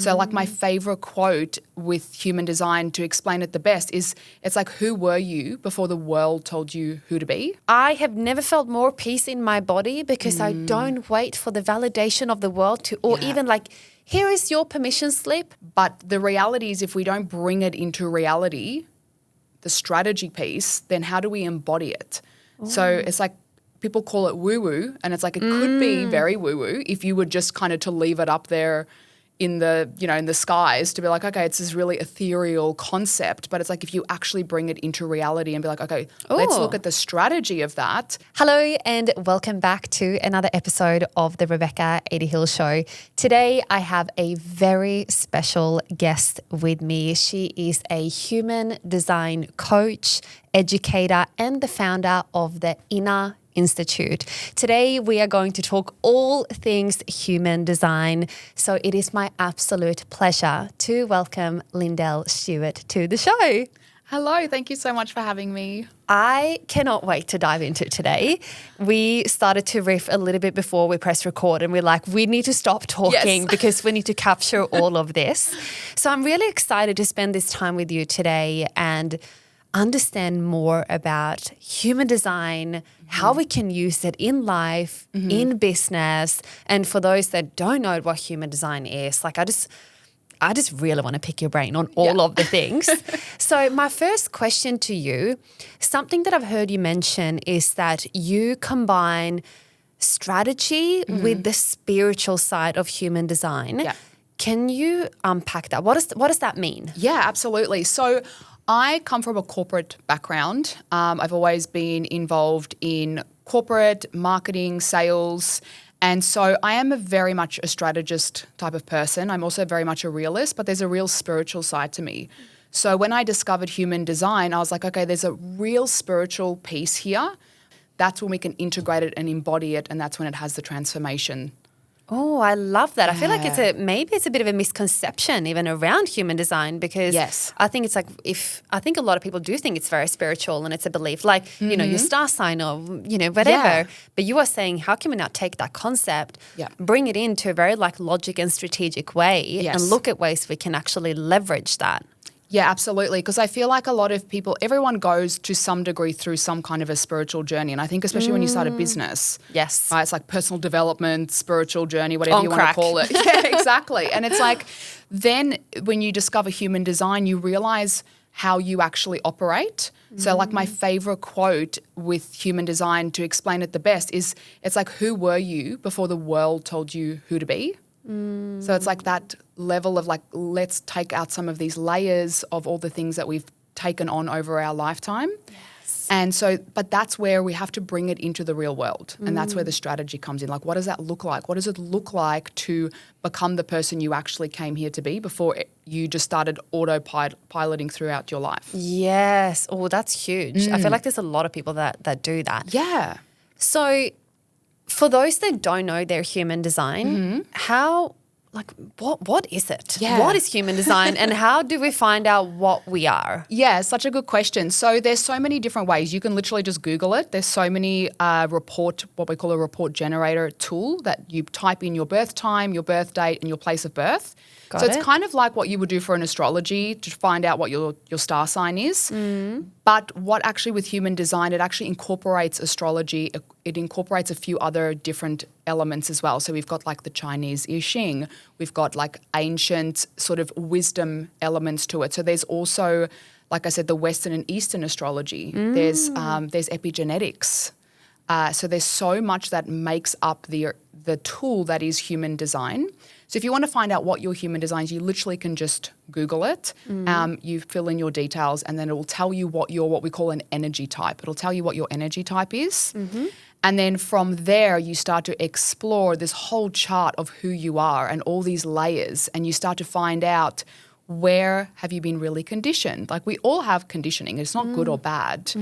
So like my favorite quote with human design to explain it the best is it's like, who were you before the world told you who to be? I have never felt more peace in my body because I don't wait for the validation of the world to, or even like, here is your permission slip. But the reality is if we don't bring it into reality, the strategy piece, then how do we embody it? So it's like people call it woo-woo, and it's like it could be very woo-woo if you were just kind of to leave it up there in the, you know, in the skies to be like, okay, it's this really ethereal concept. But it's like if you actually bring it into reality and be like, okay, let's look at the strategy of that. Hello and welcome back to another episode of the Rebecca Hill Show. Today I have a very special guest with me. She is a human design coach, educator, and the founder of the Inner Institute. Today we are going to talk all things human design. So it is my absolute pleasure to welcome Lyndall Stewart to the show. Hello, thank you so much for having me. I cannot wait to dive into it today. We started to riff a little bit before we press record and we're like, we need to stop talking because we need to capture all of this. So I'm really excited to spend this time with you today and understand more about human design, how we can use it in life, in business. And for those that don't know what human design is, like I just really want to pick your brain on all of the things. So my first question to you, something that I've heard you mention is that you combine strategy with the spiritual side of human design. Yeah. Can you unpack that? What does that mean? Yeah, absolutely. So I come from a corporate background. I've always been involved in corporate marketing, sales. And so I am very much a strategist type of person. I'm also very much a realist, but there's a real spiritual side to me. So when I discovered human design, I was like, okay, there's a real spiritual piece here. That's when we can integrate it and embody it, and that's when it has the transformation. Oh, I love that. I feel like maybe it's a bit of a misconception even around human design because I think it's like I think a lot of people do think it's very spiritual and it's a belief like, you know, your star sign or, you know, whatever. Yeah. But you are saying, how can we now take that concept, bring it into a very like logic and strategic way and look at ways we can actually leverage that? Yeah, absolutely. Because I feel like a lot of people, everyone goes to some degree through some kind of a spiritual journey. And I think especially when you start a business. Yes. Right, it's like personal development, spiritual journey, whatever you want to call it. Yeah, exactly. And it's like then when you discover human design, you realize how you actually operate. So like my favorite quote with human design to explain it the best is it's like, who were you before the world told you who to be? So it's like that level of like, let's take out some of these layers of all the things that we've taken on over our lifetime. Yes. And so, but that's where we have to bring it into the real world. And that's where the strategy comes in. Like, what does that look like? What does it look like to become the person you actually came here to be before you just started autopiloting throughout your life? Yes. Oh, that's huge. I feel like there's a lot of people that do that. Yeah. So for those that don't know their human design, what is it? Yeah. What is human design and how do we find out what we are? Yeah, such a good question. So there's so many different ways. You can literally just Google it. There's so many what we call a report generator tool that you type in your birth time, your birth date, and your place of birth. So it's kind of like what you would do for an astrology to find out what your star sign is. But what actually with human design, it actually incorporates astrology. It incorporates a few other different elements as well. So we've got like the Chinese I Ching. We've got like ancient sort of wisdom elements to it. So there's also, like I said, the Western and Eastern astrology. There's epigenetics. So there's so much that makes up the tool that is human design. So if you want to find out what your human design is, you literally can just Google it. You fill in your details and then it will tell you what we call an energy type. It'll tell you what your energy type is. And then from there, you start to explore this whole chart of who you are and all these layers, and you start to find out where have you been really conditioned. Like we all have conditioning. It's not good or bad.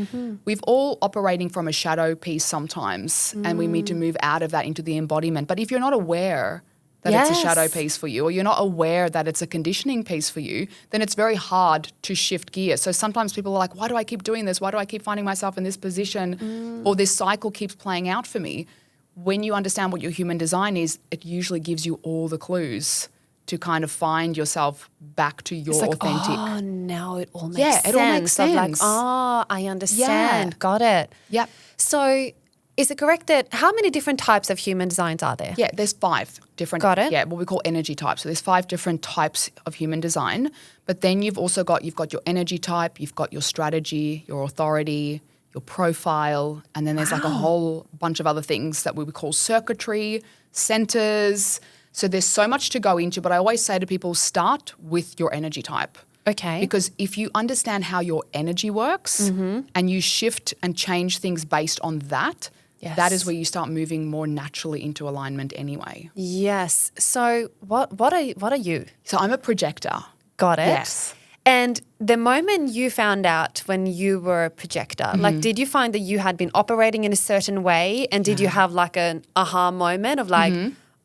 We've all operating from a shadow piece sometimes, and we need to move out of that into the embodiment. But if you're not aware that it's a shadow piece for you, or you're not aware that it's a conditioning piece for you, then it's very hard to shift gears. So sometimes people are like, why do I keep doing this? Why do I keep finding myself in this position? Or this cycle keeps playing out for me. When you understand what your human design is, it usually gives you all the clues to kind of find yourself back to your authentic. Oh, now it all makes sense. Yeah, it all makes sense. Of like, I understand. Yeah. Got it. Yep. So is it correct that how many different types of human designs are there? Yeah, there's 5 different. Got it. Yeah, what we call energy types. So there's 5 different types of human design. But then you've got your energy type, you've got your strategy, your authority, your profile, and then there's like a whole bunch of other things that we would call circuitry, centers. So there's so much to go into, but I always say to people, start with your energy type. Okay. Because if you understand how your energy works and you shift and change things based on that, that is where you start moving more naturally into alignment anyway. Yes. So what are you? So I'm a projector. Got it. Yes. And the moment you found out when you were a projector, like did you find that you had been operating in a certain way and did you have like an aha moment of like,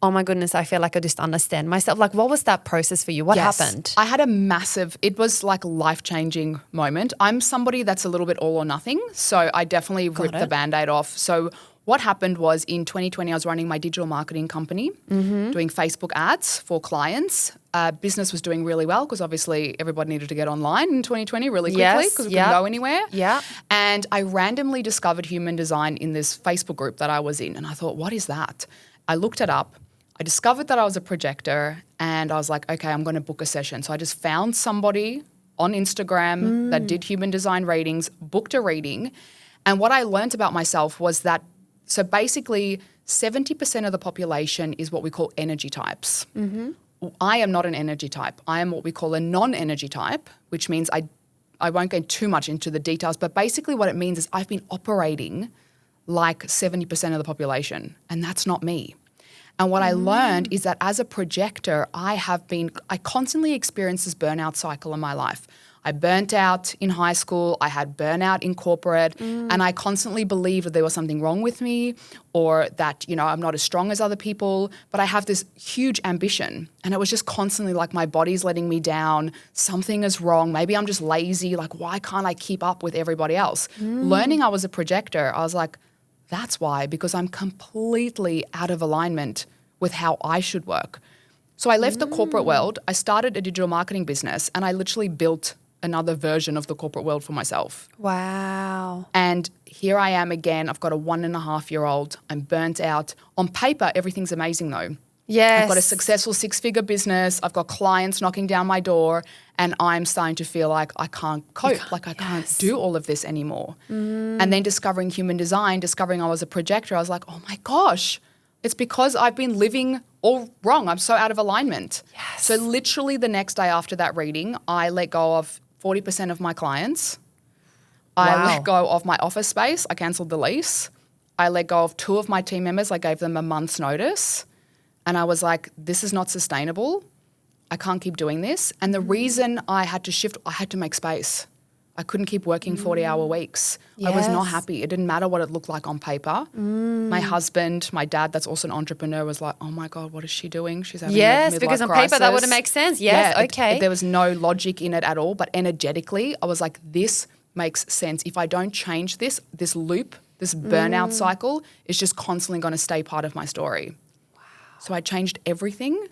oh my goodness, I feel like I just understand myself. Like what was that process for you? What happened? I had it was like a life-changing moment. I'm somebody that's a little bit all or nothing. So I definitely ripped the Band-Aid off. So what happened was in 2020, I was running my digital marketing company, doing Facebook ads for clients. Business was doing really well because obviously everybody needed to get online in 2020 really quickly because we couldn't go anywhere. Yeah. And I randomly discovered human design in this Facebook group that I was in. And I thought, what is that? I looked it up. I discovered that I was a projector and I was like, okay, I'm going to book a session. So I just found somebody on Instagram that did human design readings, booked a reading. And what I learned about myself was that, so basically 70% of the population is what we call energy types. I am not an energy type. I am what we call a non-energy type, which means I won't go too much into the details, but basically what it means is I've been operating like 70% of the population, and that's not me. And what I learned is that as a projector, I constantly experience this burnout cycle in my life. I burnt out in high school, I had burnout in corporate, and I constantly believed that there was something wrong with me or that, I'm not as strong as other people, but I have this huge ambition. And it was just constantly like my body's letting me down, something is wrong, maybe I'm just lazy, like why can't I keep up with everybody else? Learning I was a projector, I was like, that's why, because I'm completely out of alignment with how I should work. So I left the corporate world, I started a digital marketing business, and I literally built another version of the corporate world for myself. Wow. And here I am again. I've got a 1.5-year-old. I'm burnt out. On paper, everything's amazing though. Yes. I've got a successful 6-figure business. I've got clients knocking down my door and I'm starting to feel like I can't cope, like I can't do all of this anymore. And then discovering human design, discovering I was a projector, I was like, oh my gosh, it's because I've been living all wrong. I'm so out of alignment. Yes. So literally the next day after that reading, I let go of 40% of my clients. I let go of my office space. I cancelled the lease. I let go of 2 of my team members. I gave them a month's notice. And I was like, this is not sustainable. I can't keep doing this. And the reason I had to shift, I had to make space. I couldn't keep working 40-hour weeks. I was not happy. It didn't matter what it looked like on paper. My husband, my dad, that's also an entrepreneur, was like, oh my God, what is she doing? She's having a midlife because on crisis. paper that wouldn't make sense. Yes, okay. There was no logic in it at all. But energetically, I was like, this makes sense. If I don't change this loop, this burnout cycle is just constantly going to stay part of my story. Wow. So I changed everything.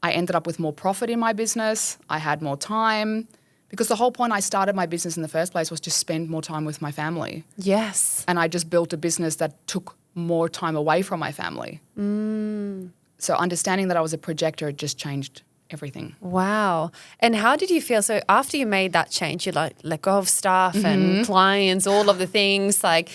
I ended up with more profit in my business. I had more time. Because the whole point I started my business in the first place was to spend more time with my family. Yes. And I just built a business that took more time away from my family. So understanding that I was a projector, it just changed everything. Wow. And how did you feel? So after you made that change, you like let go of staff and clients, all of the things, like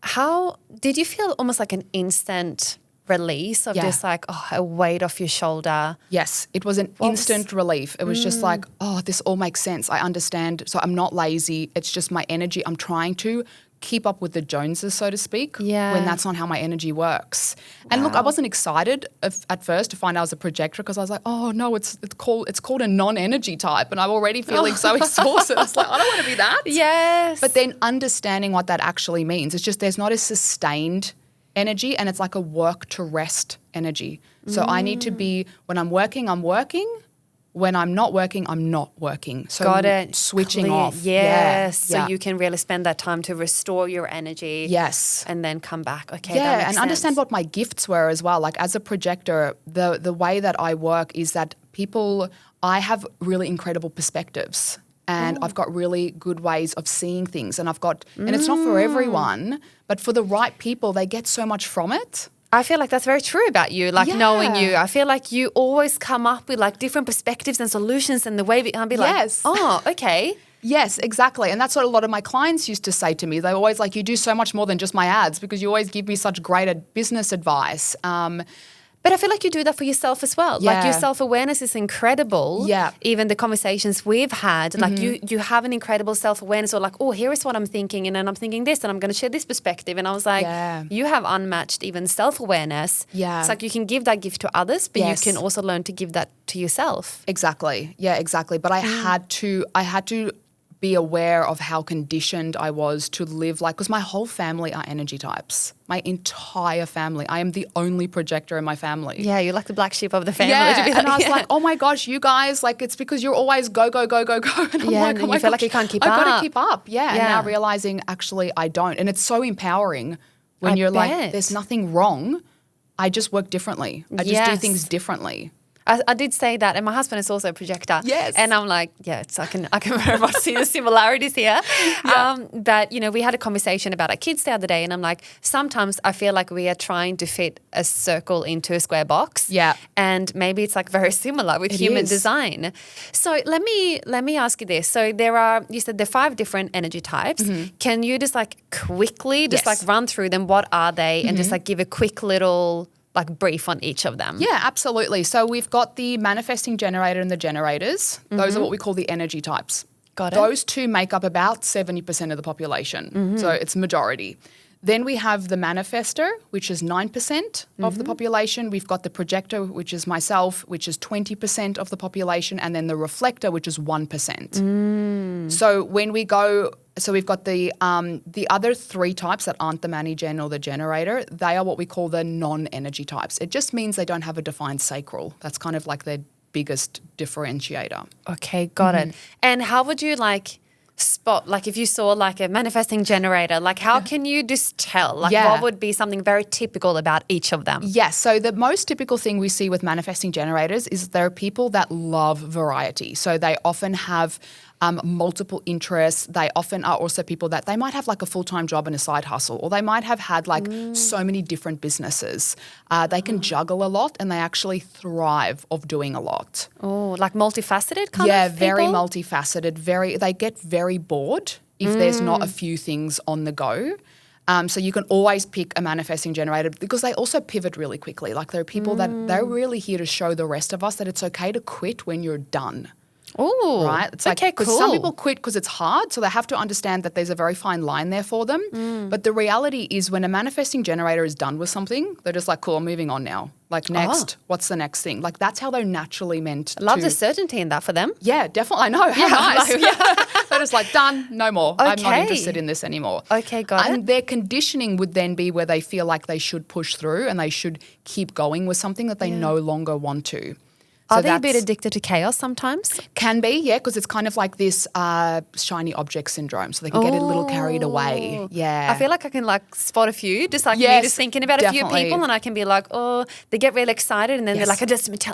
how did you feel almost like an instant release of just like, a weight off your shoulder? Yes, it was an instant relief. It was just like, oh, this all makes sense. I understand. So I'm not lazy. It's just my energy. I'm trying to keep up with the Joneses, so to speak, when that's not how my energy works. And look, I wasn't excited at first to find out I was a projector because I was like, oh no, it's called a non-energy type, and I'm already feeling so exhausted. I was like, I don't want to be that. Yes. But then understanding what that actually means, it's just there's not a sustained energy, and it's like a work to rest energy. So I need to be, when I'm working, When I'm not working, I'm not working. So Got it. switching Clear. off. Yes. Yeah. So you can really spend that time to restore your energy. Yes. And then come back. Okay, Yeah, that makes and sense. understand what my gifts were as well. Like as a projector, the way that I work is that I have really incredible perspectives. And I've got really good ways of seeing things. And and it's not for everyone, but for the right people, they get so much from it. I feel like that's very true about you, like knowing you. I feel like you always come up with like different perspectives and solutions and the way I'll be like, Yes. oh, okay. Yes, exactly. And that's what a lot of my clients used to say to me. They were always like, you do so much more than just my ads because you always give me such great business advice. But I feel like you do that for yourself as well. Like your self-awareness is incredible. Yeah. Even the conversations we've had, like you have an incredible self-awareness or like, oh, here is what I'm thinking and then I'm thinking this and I'm going to share this perspective. And I was like, you have unmatched even self-awareness. Yeah. It's like you can give that gift to others, but Yes. you can also learn to give that to yourself. Exactly. Yeah, exactly. But I had to be aware of how conditioned I was to live like, because my whole family are energy types. My entire family. I am the only projector in my family. Yeah, you're like the black sheep of the family. Yeah, to be and I was yeah. like, oh my gosh, you guys, like it's because you're always go, go, go, go, go. And I'm Yeah, like, and oh my you feel gosh, like you can't keep I've got up. to keep up. Yeah, and Yeah. now realizing actually I don't. And it's so empowering when I you're bet. like, there's nothing wrong. I just work differently. I just do things differently. I did say that, and my husband is also a projector. Yes. And I'm like, I can very much see the similarities here. But, we had a conversation about our kids the other day, and I'm like, sometimes I feel like we are trying to fit a circle into a square box. Yeah. And maybe it's like very similar with It human is. design. So let me ask you this. So you said there are 5 different energy types. Can you just like quickly Yes. like run through them? What are they? And just like give a quick little like brief on each of them. Yeah, absolutely. So we've got the manifesting generator and the generators. Those are what we call the energy types. Got it. Those two make up about 70% of the population. So it's majority. Then we have the manifester, which is 9% of the population. We've got the projector, which is myself, which is 20% of the population. And then the reflector, which is 1%. So when we go... So we've got the other 3 types that aren't the mani-gen or the generator. They are what we call the non-energy types. It just means they don't have a defined sacral. That's kind of like their biggest differentiator. Okay, got it. And how would you like spot, like if you saw like a manifesting generator, like how can you just tell? Like what would be something very typical about each of them? Yes. So the most typical thing we see with manifesting generators is there are people that love variety. So they often have multiple interests. They often are also people that they might have like a full-time job and a side hustle, or they might have had like so many different businesses. They can juggle a lot and they actually thrive of doing a lot. Oh, like multifaceted kind of Yeah, people? very multifaceted. They get very bored if there's not a few things on the go. So you can always pick a manifesting generator because they also pivot really quickly. Like there are people that they're really here to show the rest of us that it's okay to quit when you're done. Oh, Right? It's okay, like, 'cause cool. some people quit because it's hard, so they have to understand that there's a very fine line there for them. But the reality is when a manifesting generator is done with something, they're just like, cool, I'm moving on now. Like next, what's the next thing? Like that's how they're naturally meant to. Love the certainty in that for them. Yeah, definitely. I know. How nice. They're just like, done, no more. I'm not Okay. interested in this anymore. Okay, got and it. their conditioning would then be where they feel like they should push through and they should keep going with something that they no longer want to. Are they a bit addicted to chaos sometimes? Can be, yeah, because it's kind of like this shiny object syndrome. So they can get a little carried away. Yeah. I feel like I can like spot a few, just like me Yes, just thinking about a definitely. few people and I can be like, oh, they get really excited and then they're like,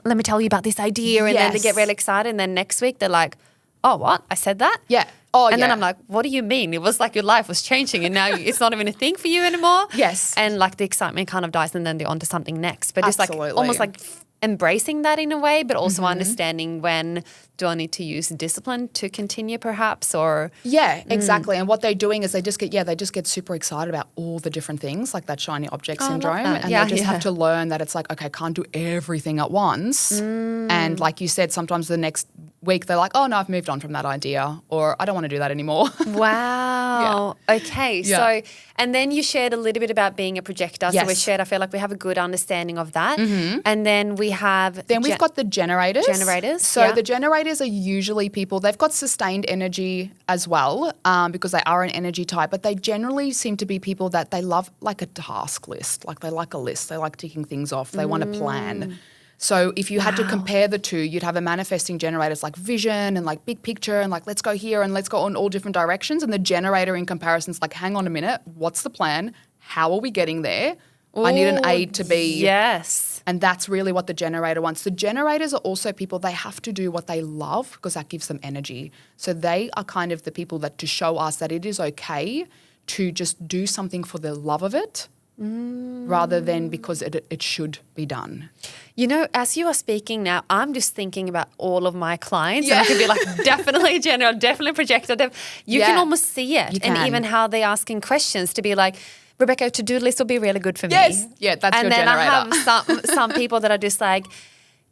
let me tell you about this idea. And then they get Yes. really excited and then next week they're like, oh, what? I said that? Yeah. Oh, and yeah. then I'm like, what do you mean? It was like your life was changing and now it's not even a thing for you anymore. Yes. And like the excitement kind of dies and then they're on to something next. But it's like Absolutely. almost like embracing that in a way, but also understanding when do I need to use discipline to continue perhaps or... Yeah, exactly. And what they're doing is they just get super excited about all the different things like that shiny object syndrome. that. And Yeah, they just yeah. have to learn that it's like, okay, can't do everything at once. And like you said, sometimes the next week they're like, oh no, I've moved on from that idea or I don't want to do that anymore. Wow. Okay. Yeah. So, and then you shared a little bit about being a projector. So we Yes. shared, I feel like we have a good understanding of that. And then we have... Then we've got the generators. So yeah. the generators are usually people, they've got sustained energy as well because they are an energy type, but they generally seem to be people that they love like a task list. Like they like a list. They like ticking things off. They want to plan. So if you had to compare the two, you'd have a manifesting generator. It's like vision and like big picture and like let's go here and let's go in all different directions. And the generator in comparison is like, hang on a minute, what's the plan? How are we getting there? I need an A to B. Yes. And that's really what the generator wants. The generators are also people, they have to do what they love because that gives them energy. So they are kind of the people that to show us that it is okay to just do something for the love of it rather than because it should be done. You know, as you are speaking now, I'm just thinking about all of my clients. And I can be like, definitely general, definitely projector. You can almost see it. And even how they're asking questions to be like, Rebecca, to-do list will be really good for me. Yes. Yeah, that's your generator. And then I have some people that are just like,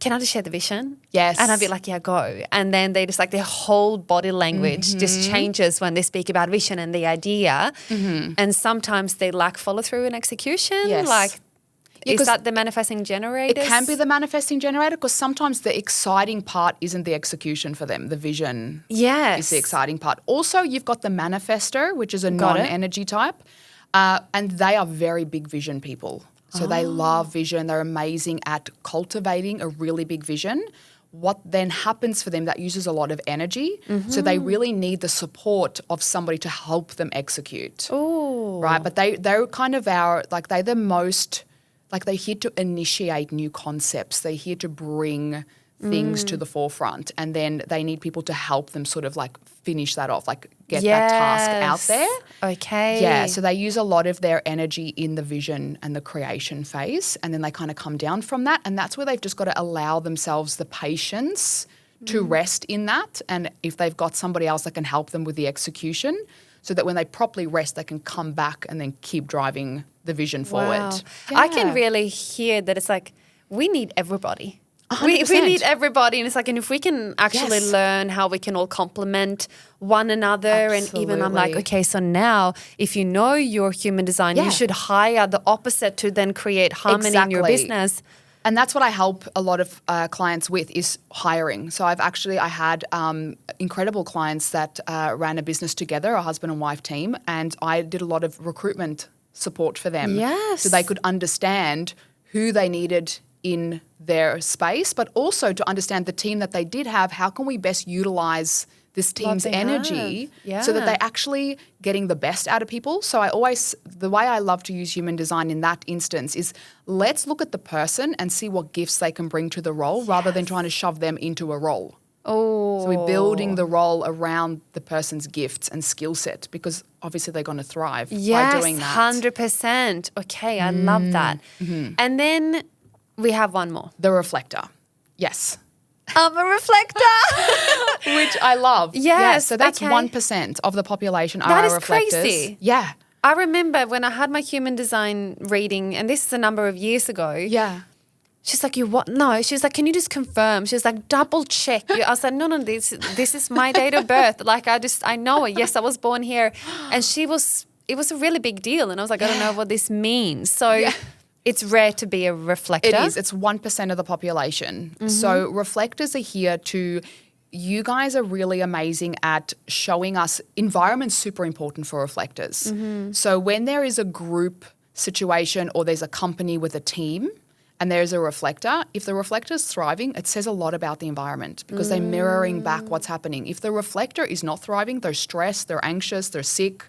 can I just share the vision? Yes. And I'd be like, yeah, go. And then they just like their whole body language just changes when they speak about vision and the idea. And sometimes they lack follow through and execution. Yes. Like, is that the manifesting generator? It can be the manifesting generator because sometimes the exciting part isn't the execution for them. The vision is the exciting part. Also, you've got the manifestor, which is a non-energy type. And they are very big vision people. So they love vision. They're amazing at cultivating a really big vision. What then happens for them, that uses a lot of energy. So they really need the support of somebody to help them execute. Ooh. Right? But they're kind of they're the most, like they're here to initiate new concepts. They're here to bring things to the forefront. And then they need people to help them sort of like finish that off, like get that task out there. Okay. Yeah, so they use a lot of their energy in the vision and the creation phase, and then they kind of come down from that, and that's where they've just got to allow themselves the patience to rest in that, and if they've got somebody else that can help them with the execution, so that when they properly rest, they can come back and then keep driving the vision forward. Yeah. I can really hear that it's like we need everybody. We need everybody, and it's like, and if we can actually learn how we can all complement one another, and even I'm like, okay, so now if you know your human design, you should hire the opposite to then create harmony in your business. And that's what I help a lot of clients with is hiring. So I had incredible clients that ran a business together, a husband and wife team, and I did a lot of recruitment support for them. Yes. So they could understand who they needed in their space, but also to understand the team that they did have, how can we best utilize this team's energy so that they're actually getting the best out of people. So the way I love to use human design in that instance is let's look at the person and see what gifts they can bring to the role rather than trying to shove them into a role. Oh. So we're building the role around the person's gifts and skill set because obviously they're going to thrive by doing that. 100%. Okay, I love that. And then we have one more. The reflector. Yes. I'm a reflector. Which I love. Yes. Yeah, so that's 1% of the population are reflectors. That is crazy. Yeah. I remember when I had my human design reading, and this is a number of years ago. Yeah. She's like, you what? No. She was like, can you just confirm? She was like, double check. I was like, no, this is my date of birth. Like, I know it. Yes, I was born here. And it was a really big deal. And I was like, I don't know what this means. So it's rare to be a reflector. It is. It's 1% of the population. So reflectors are here you guys are really amazing at showing us environment's super important for reflectors. So when there is a group situation or there's a company with a team and there's a reflector, if the reflector's thriving, it says a lot about the environment because they're mirroring back what's happening. If the reflector is not thriving, they're stressed, they're anxious, they're sick.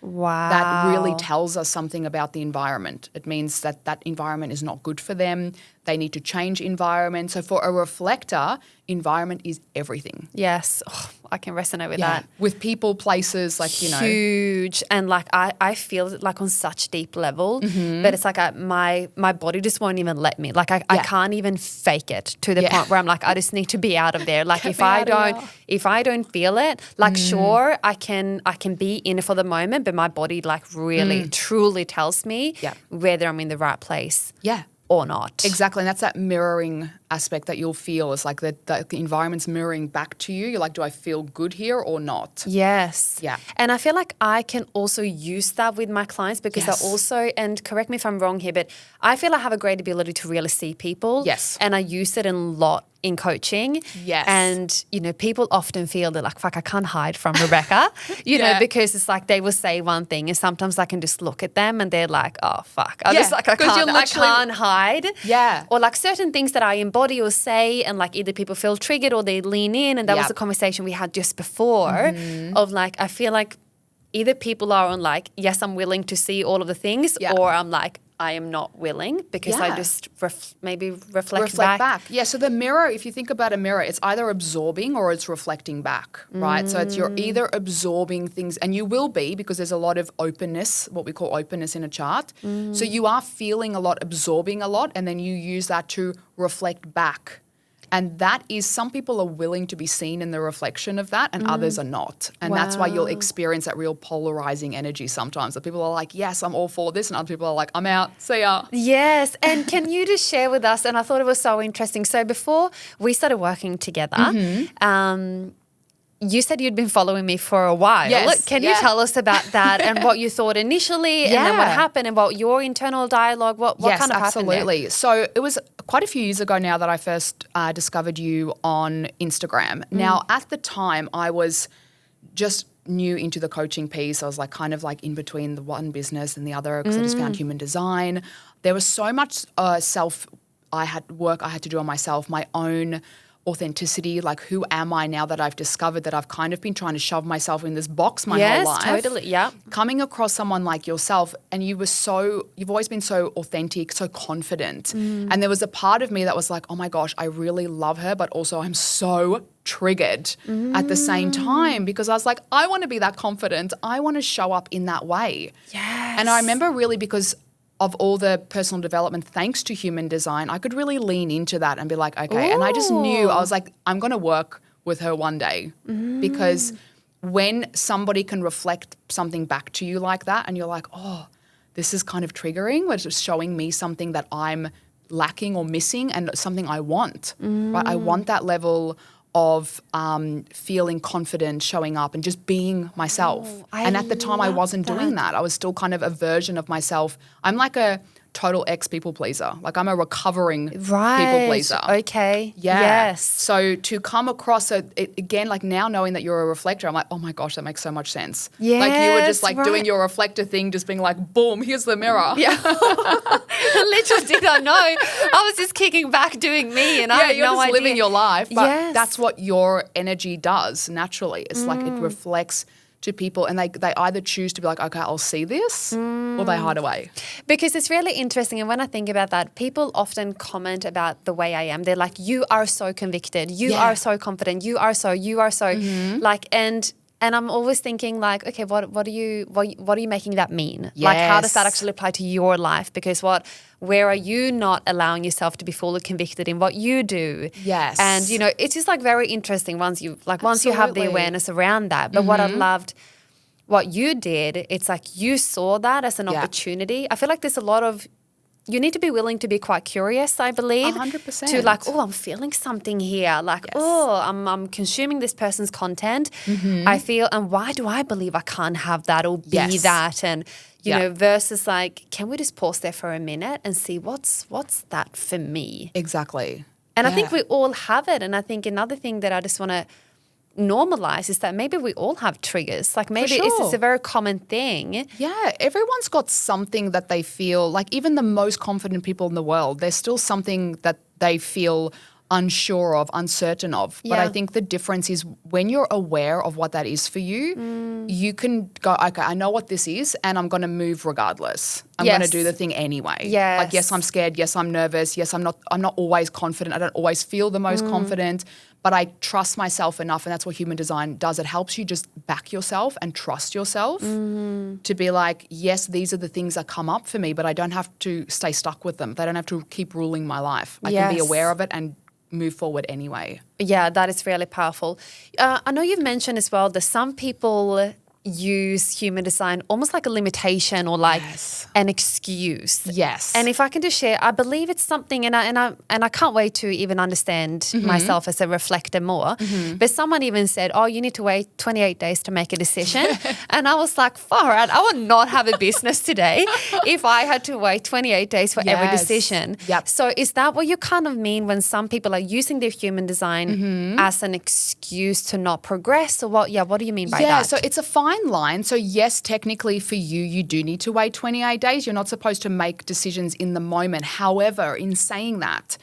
Wow. That really tells us something about the environment. It means that environment is not good for them. They need to change environment. So for a reflector, environment is everything. Yes. Oh, I can resonate with that. With people, places, like, Huge. And like I feel it like on such deep level, but it's like my body just won't even let me. Like I can't even fake it to the point where I'm like, I just need to be out of there. Like if I don't feel it, like sure, I can be in it for the moment, but my body like really truly tells me whether I'm in the right place. Yeah. Or not. Exactly. And that's that mirroring aspect that you'll feel is like the environment's mirroring back to you. You're like, do I feel good here or not? Yes. Yeah. And I feel like I can also use that with my clients because I also, and correct me if I'm wrong here, but I feel I have a great ability to really see people. Yes. And I use it a lot in coaching. Yes. And, people often feel they're like, fuck, I can't hide from Rebecca, know, because it's like they will say one thing and sometimes I can just look at them and they're like, oh, fuck. I can't hide. Yeah. Or like certain things that I embody body will say, and like either people feel triggered or they lean in. And that was a conversation we had just before of like, I feel like either people are on like, yes, I'm willing to see all of the things, or I'm like, I am not willing because I just maybe reflect back. Yeah, so the mirror, if you think about a mirror, it's either absorbing or it's reflecting back, right? So you're either absorbing things, and you will be because there's a lot of openness, what we call openness in a chart. So you are feeling a lot, absorbing a lot, and then you use that to reflect back. And that is, some people are willing to be seen in the reflection of that and others are not. And that's why you'll experience that real polarizing energy sometimes. That people are like, yes, I'm all for this. And other people are like, I'm out. See ya. Yes. And can you just share with us, and I thought it was so interesting. So before we started working together, you said you'd been following me for a while. Yes, Can you tell us about that and what you thought initially and then what happened and what your internal dialogue, what kind of happened there? Absolutely. So it was quite a few years ago now that I first discovered you on Instagram. Now, at the time, I was just new into the coaching piece. I was like kind of like in between the one business and the other because I just found human design. There was so much work I had to do on myself, my own authenticity, like who am I now that I've discovered that I've kind of been trying to shove myself in this box my whole life. Yes, totally, yeah. Coming across someone like yourself and you've always been so authentic, so confident. And there was a part of me that was like, oh my gosh, I really love her, but also I'm so triggered at the same time because I was like, I want to be that confident. I want to show up in that way. Yes. And I remember really because of all the personal development, thanks to human design, I could really lean into that and be like, okay. Ooh. And I just knew, I was like, I'm going to work with her one day because when somebody can reflect something back to you like that and you're like, oh, this is kind of triggering, which is showing me something that I'm lacking or missing and something I want, right? I want that level of feeling confident, showing up and just being myself. And at the time I wasn't doing that. I was still kind of a version of myself. I'm like a total ex-people pleaser. Like I'm a recovering people pleaser. Okay. Yeah. Yes. So to come across it again, like now knowing that you're a reflector, I'm like, oh my gosh, that makes so much sense. Yes, like you were just like doing your reflector thing, just being like, boom, here's the mirror. Yeah. I literally did not know. I was just kicking back doing me and I had you're no just idea. living your life. But that's what your energy does naturally. It's like it reflects to people and they either choose to be like, okay, I'll see this or they hide away. Because it's really interesting. And when I think about that, people often comment about the way I am. They're like, you are so convicted. You are so confident. You are so like, and I'm always thinking like, okay, what are you making that mean? Yes. Like, how does that actually apply to your life? Because where are you not allowing yourself to be fully convicted in what you do? Yes. And, you know, it's just like very interesting once you have the awareness around that. But what I loved, what you did, it's like you saw that as an opportunity. I feel like there's a lot of, you need to be willing to be quite curious, I believe. 100%. To like, oh, I'm feeling something here. Like, oh, I'm consuming this person's content. I feel, and why do I believe I can't have that or be that? And, you know, versus like, can we just pause there for a minute and see what's that for me? Exactly. And I think we all have it. And I think another thing that I just want to normalize is that maybe we all have triggers. Like maybe it's a very common thing. Yeah, everyone's got something that they feel like, even the most confident people in the world, there's still something that they feel unsure of, uncertain of. But I think the difference is when you're aware of what that is for you, you can go, okay, I know what this is and I'm going to move regardless. I'm going to do the thing anyway. Yes. Like, yes, I'm scared. Yes, I'm nervous. Yes, I'm not always confident. I don't always feel the most confident, but I trust myself enough. And that's what human design does. It helps you just back yourself and trust yourself to be like, yes, these are the things that come up for me, but I don't have to stay stuck with them. They don't have to keep ruling my life. I can be aware of it and move forward anyway. Yeah, that is really powerful. I know you've mentioned as well that some people use human design almost like a limitation or like an excuse. Yes. And if I can just share, I believe it's something, and I can't wait to even understand myself as a reflector more. But someone even said, oh, you need to wait 28 days to make a decision. And I was like, far out, I would not have a business today if I had to wait 28 days for every decision. Yep. So is that what you kind of mean when some people are using their human design as an excuse to not progress? Or what do you mean by that? Yeah, so it's a fine line. So yes, technically for you do need to wait 28 days. You're not supposed to make decisions in the moment. However, in saying that,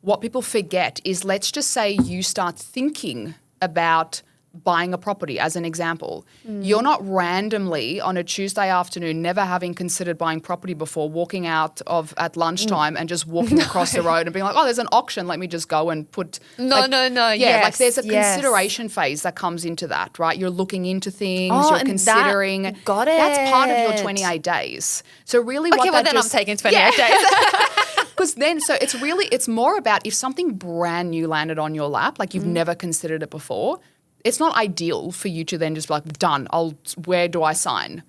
what people forget is, let's just say you start thinking about buying a property as an example. You're not randomly on a Tuesday afternoon, never having considered buying property before, walking out at lunchtime and just walking across the road and being like, oh, there's an auction, let me just go and put. No. Yeah, Yes, like there's a yes. consideration phase that comes into that, right? You're looking into things, Oh, you're and considering. got it. That's part of your 28 days. So really Okay, what well that then just, I'm taking 28 days. because then, so it's more about if something brand new landed on your lap, like you've never considered it before, it's not ideal for you to then just be like, done, where do I sign?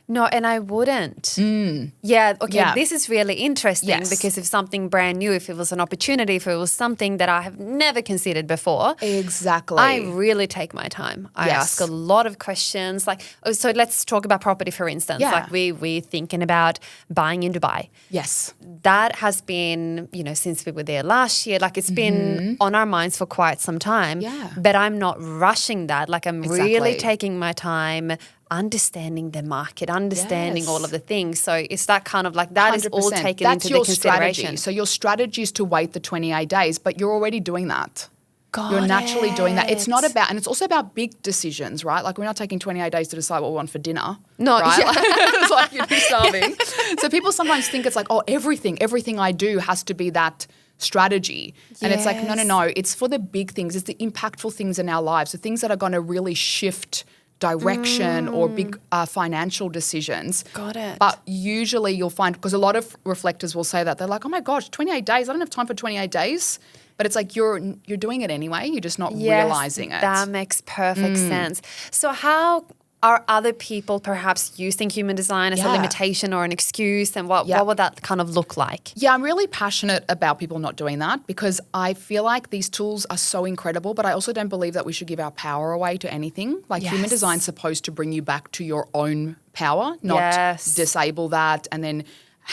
No, and I wouldn't. Yeah, okay, Yeah. this is really interesting Yes. because if something brand new, if it was an opportunity, if it was something that I have never considered before, Exactly. I really take my time. I Yes. ask a lot of questions. Like, so let's talk about property, for instance. Yeah. Like we're thinking about buying in Dubai. Yes. That has been, since we were there last year, like it's been on our minds for quite some time. Yeah. But I'm not rushing that. Like I'm really Exactly. taking my time, understanding the market, understanding all Yes. of the things. So it's that kind of like that is all 100%. taken That's into your the consideration. strategy. So your strategy is to wait the 28 days, but you're already doing that. Got You're naturally doing that. It's not it. about, and it's also about big decisions, right? Like we're not taking 28 days to decide what we want for dinner. No, right? yeah. Like, it's like you'd be starving. So people sometimes think it's like, oh, everything I do has to be that strategy. And it's like, no. Yes. It's for the big things. It's the impactful things in our lives, the things that are going to really shift direction or big financial decisions. Got it. But usually you'll find, because a lot of reflectors will say that, they're like, oh my gosh, 28 days, I don't have time for 28 days. But it's like you're doing it anyway, you're just not realizing it. That makes perfect sense. So how are other people perhaps using human design as a Yeah. limitation or an excuse, and what would that kind of look like? Yeah, I'm really passionate about people not doing that because I feel like these tools are so incredible, but I also don't believe that we should give our power away to anything. Like human Yes. design's supposed to bring you back to your own power, not Yes. disable that and then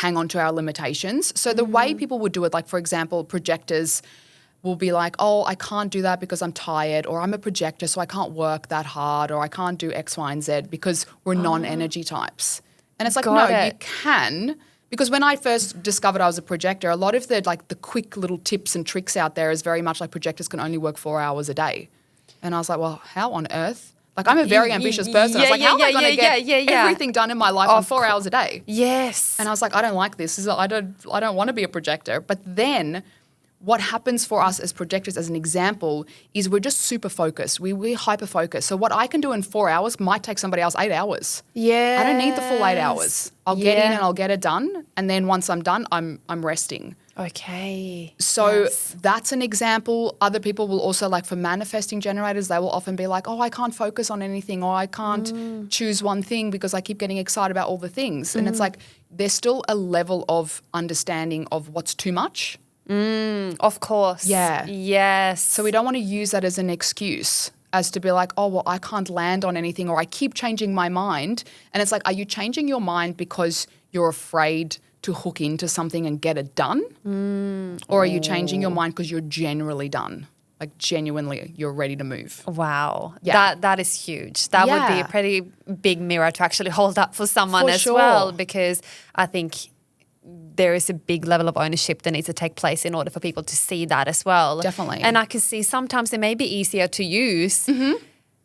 hang on to our limitations. So the way people would do it, like for example, projectors will be like, oh, I can't do that because I'm tired, or I'm a projector so I can't work that hard, or I can't do X, Y, and Z because we're non-energy types. And it's like, Got no, it. you can. Because when I first discovered I was a projector, a lot of the quick little tips and tricks out there is very much like projectors can only work 4 hours a day. And I was like, well, how on earth? Like I'm a very ambitious person. I was like, how am I going to get everything done in my life on 4 hours a day? Yes. And I was like, I don't like this. I don't want to be a projector. But then what happens for us as projectors, as an example, is we're just super focused. We're hyper focused. So what I can do in 4 hours might take somebody else 8 hours. Yeah. I don't need the full 8 hours. I'll get in and I'll get it done. And then once I'm done, I'm resting. Okay. So Yes. that's an example. Other people will also, like for manifesting generators, they will often be like, oh, I can't focus on anything, or I can't choose one thing because I keep getting excited about all the things. And it's like there's still a level of understanding of what's too much. Of course. Yeah. Yes. So we don't want to use that as an excuse as to be like, oh, well, I can't land on anything, or I keep changing my mind. And it's like, are you changing your mind because you're afraid to hook into something and get it done? Or are you changing your mind because you're generally done? Like genuinely, you're ready to move. Wow. Yeah. That is huge. That would be Yeah. a pretty big mirror to actually hold up for someone For as sure. well, because I think there is a big level of ownership that needs to take place in order for people to see that as well. Definitely. And I can see sometimes it may be easier to use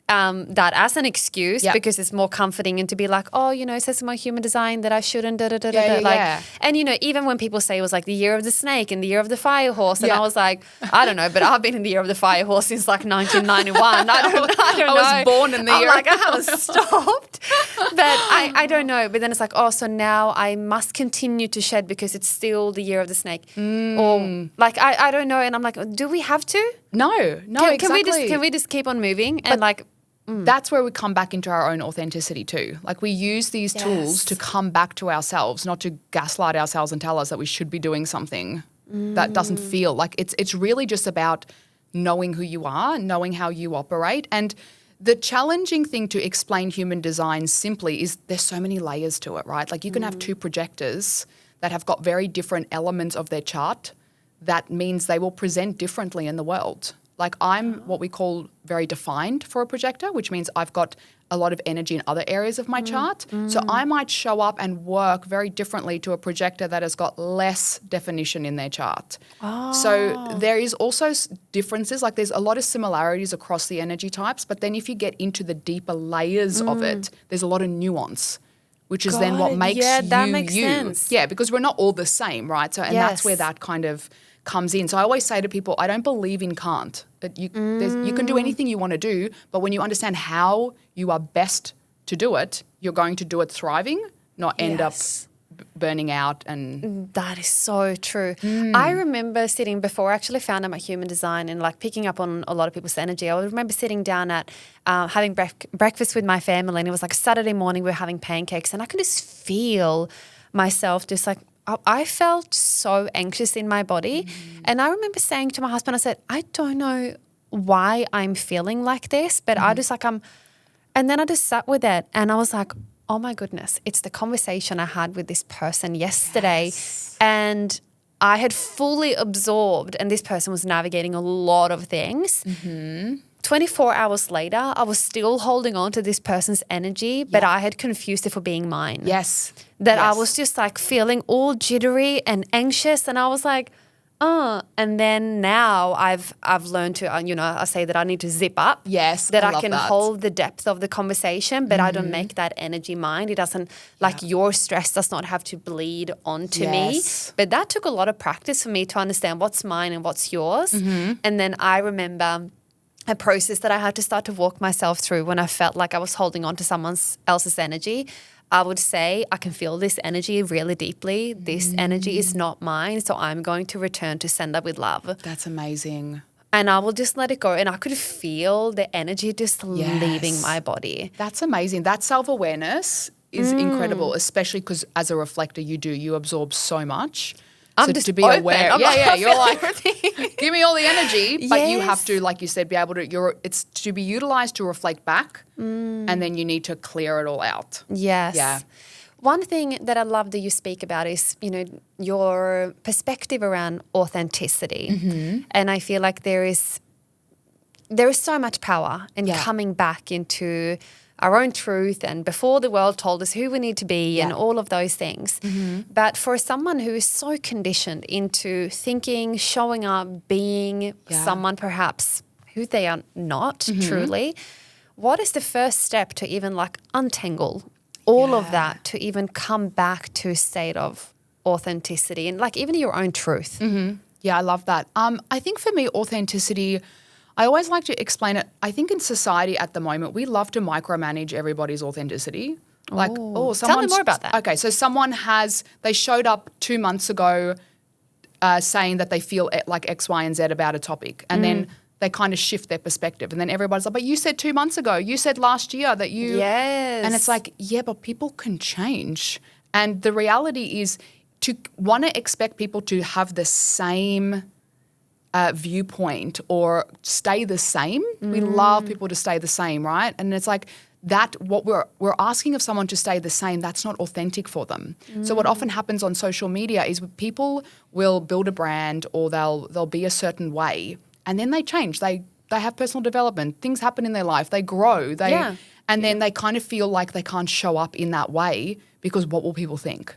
that as an excuse Yep. because it's more comforting, and to be like, oh, it says in my human design that I shouldn't, Yeah, like, yeah. and even when people say it was like the year of the snake and the year of the fire horse, and Yeah. I was like, I don't know, but I've been in the year of the fire horse since like 1991. I don't know. I was born in the year. Like, I haven't stopped. But I don't know. But then it's like, oh, so now I must continue to shed because it's still the year of the snake. Or like, I don't know. And I'm like, do we have to? No, exactly. Can we just keep on moving? And like, That's where we come back into our own authenticity too. Like we use these tools to come back to ourselves, not to gaslight ourselves and tell us that we should be doing something that doesn't feel like it's really just about knowing who you are, knowing how you operate. And the challenging thing to explain human design simply is there's so many layers to it, right? Like you can have two projectors that have got very different elements of their chart. That means they will present differently in the world. Like I'm what we call very defined for a projector, which means I've got a lot of energy in other areas of my chart. So I might show up and work very differently to a projector that has got less definition in their chart. So there is also differences, like there's a lot of similarities across the energy types, but then if you get into the deeper layers of it, there's a lot of nuance, which is then what makes that you makes you. sense. Yeah, because we're not all the same, right? So and that's where that kind of comes in. So I always say to people, I don't believe in can't. That you can do anything you want to do, but when you understand how you are best to do it, you're going to do it thriving, not end up burning out. And that is so true. I remember sitting before I actually found out my human design and like picking up on a lot of people's energy. I remember sitting down at having breakfast with my family, and it was like Saturday morning, we were having pancakes, and I could just feel myself just like, I felt so anxious in my body. And I remember saying to my husband, I said, I don't know why I'm feeling like this, but I just like, and then I just sat with it and I was like, oh my goodness, it's the conversation I had with this person yesterday. And I had fully absorbed, and this person was navigating a lot of things. 24 hours later, I was still holding on to this person's energy, but I had confused it for being mine. That I was just like feeling all jittery and anxious, and I was like, and then now I've learned to, I say that I need to zip up. That I can hold the depth of the conversation, but I don't make that energy mine. It doesn't, like your stress does not have to bleed onto me. But that took a lot of practice for me to understand what's mine and what's yours. And then I remember a process that I had to start to walk myself through when I felt like I was holding on to someone else's energy. I would say, I can feel this energy really deeply. This energy is not mine, so I'm going to return to sender with love. That's amazing. And I will just let it go. And I could feel the energy just leaving my body. That's amazing. That self-awareness is incredible, especially because as a reflector, you absorb so much. I'm so just to be open. aware. You're like, give me all the energy. But you have to, like you said, be able to, it's to be utilized to reflect back, and then you need to clear it all out. Yeah. One thing that I love that you speak about is, your perspective around authenticity. And I feel like there is so much power in coming back into our own truth and before the world told us who we need to be and all of those things. But for someone who is so conditioned into thinking, showing up, being someone perhaps who they are not truly, what is the first step to even like untangle all of that, to even come back to a state of authenticity and like even your own truth? Yeah, I love that. I think for me, authenticity, I always like to explain it. I think in society at the moment, we love to micromanage everybody's authenticity. Like, tell me more about that. Okay, so they showed up 2 months ago saying that they feel like X, Y, and Z about a topic. And then they kind of shift their perspective. And then everybody's like, but you said 2 months ago, you said last year that you. And it's like, yeah, but people can change. And the reality is to want to expect people to have the same viewpoint or stay the same. We love people to stay the same, right? And it's like that what we're asking of someone to stay the same, that's not authentic for them. So what often happens on social media is people will build a brand or they'll be a certain way and then they change. They have personal development. Things happen in their life. They grow. And then they kind of feel like they can't show up in that way because what will people think?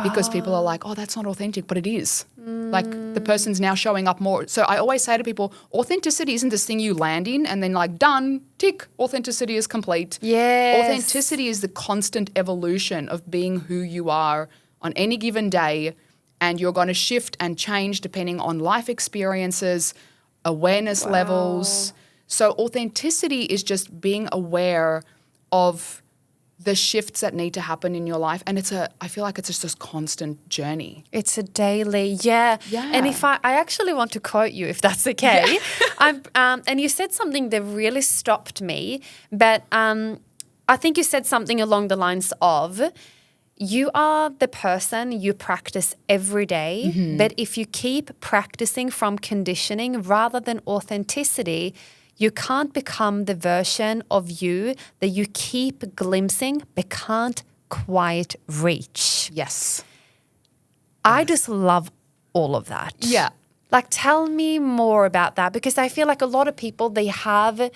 Because people are like, oh, that's not authentic, but it is. Like the person's now showing up more. So I always say to people, authenticity isn't this thing you land in and then like done, tick, authenticity is complete. Authenticity is the constant evolution of being who you are on any given day, and you're going to shift and change depending on life experiences, awareness levels. So authenticity is just being aware of the shifts that need to happen in your life. And I feel like it's just this constant journey. It's a daily, And if I actually want to quote you, if that's okay. And you said something that really stopped me, but I think you said something along the lines of, you are the person you practice every day, but if you keep practicing from conditioning rather than authenticity, you can't become the version of you that you keep glimpsing but can't quite reach. Yes. I just love all of that. Yeah. Like, tell me more about that, because I feel like a lot of people, they have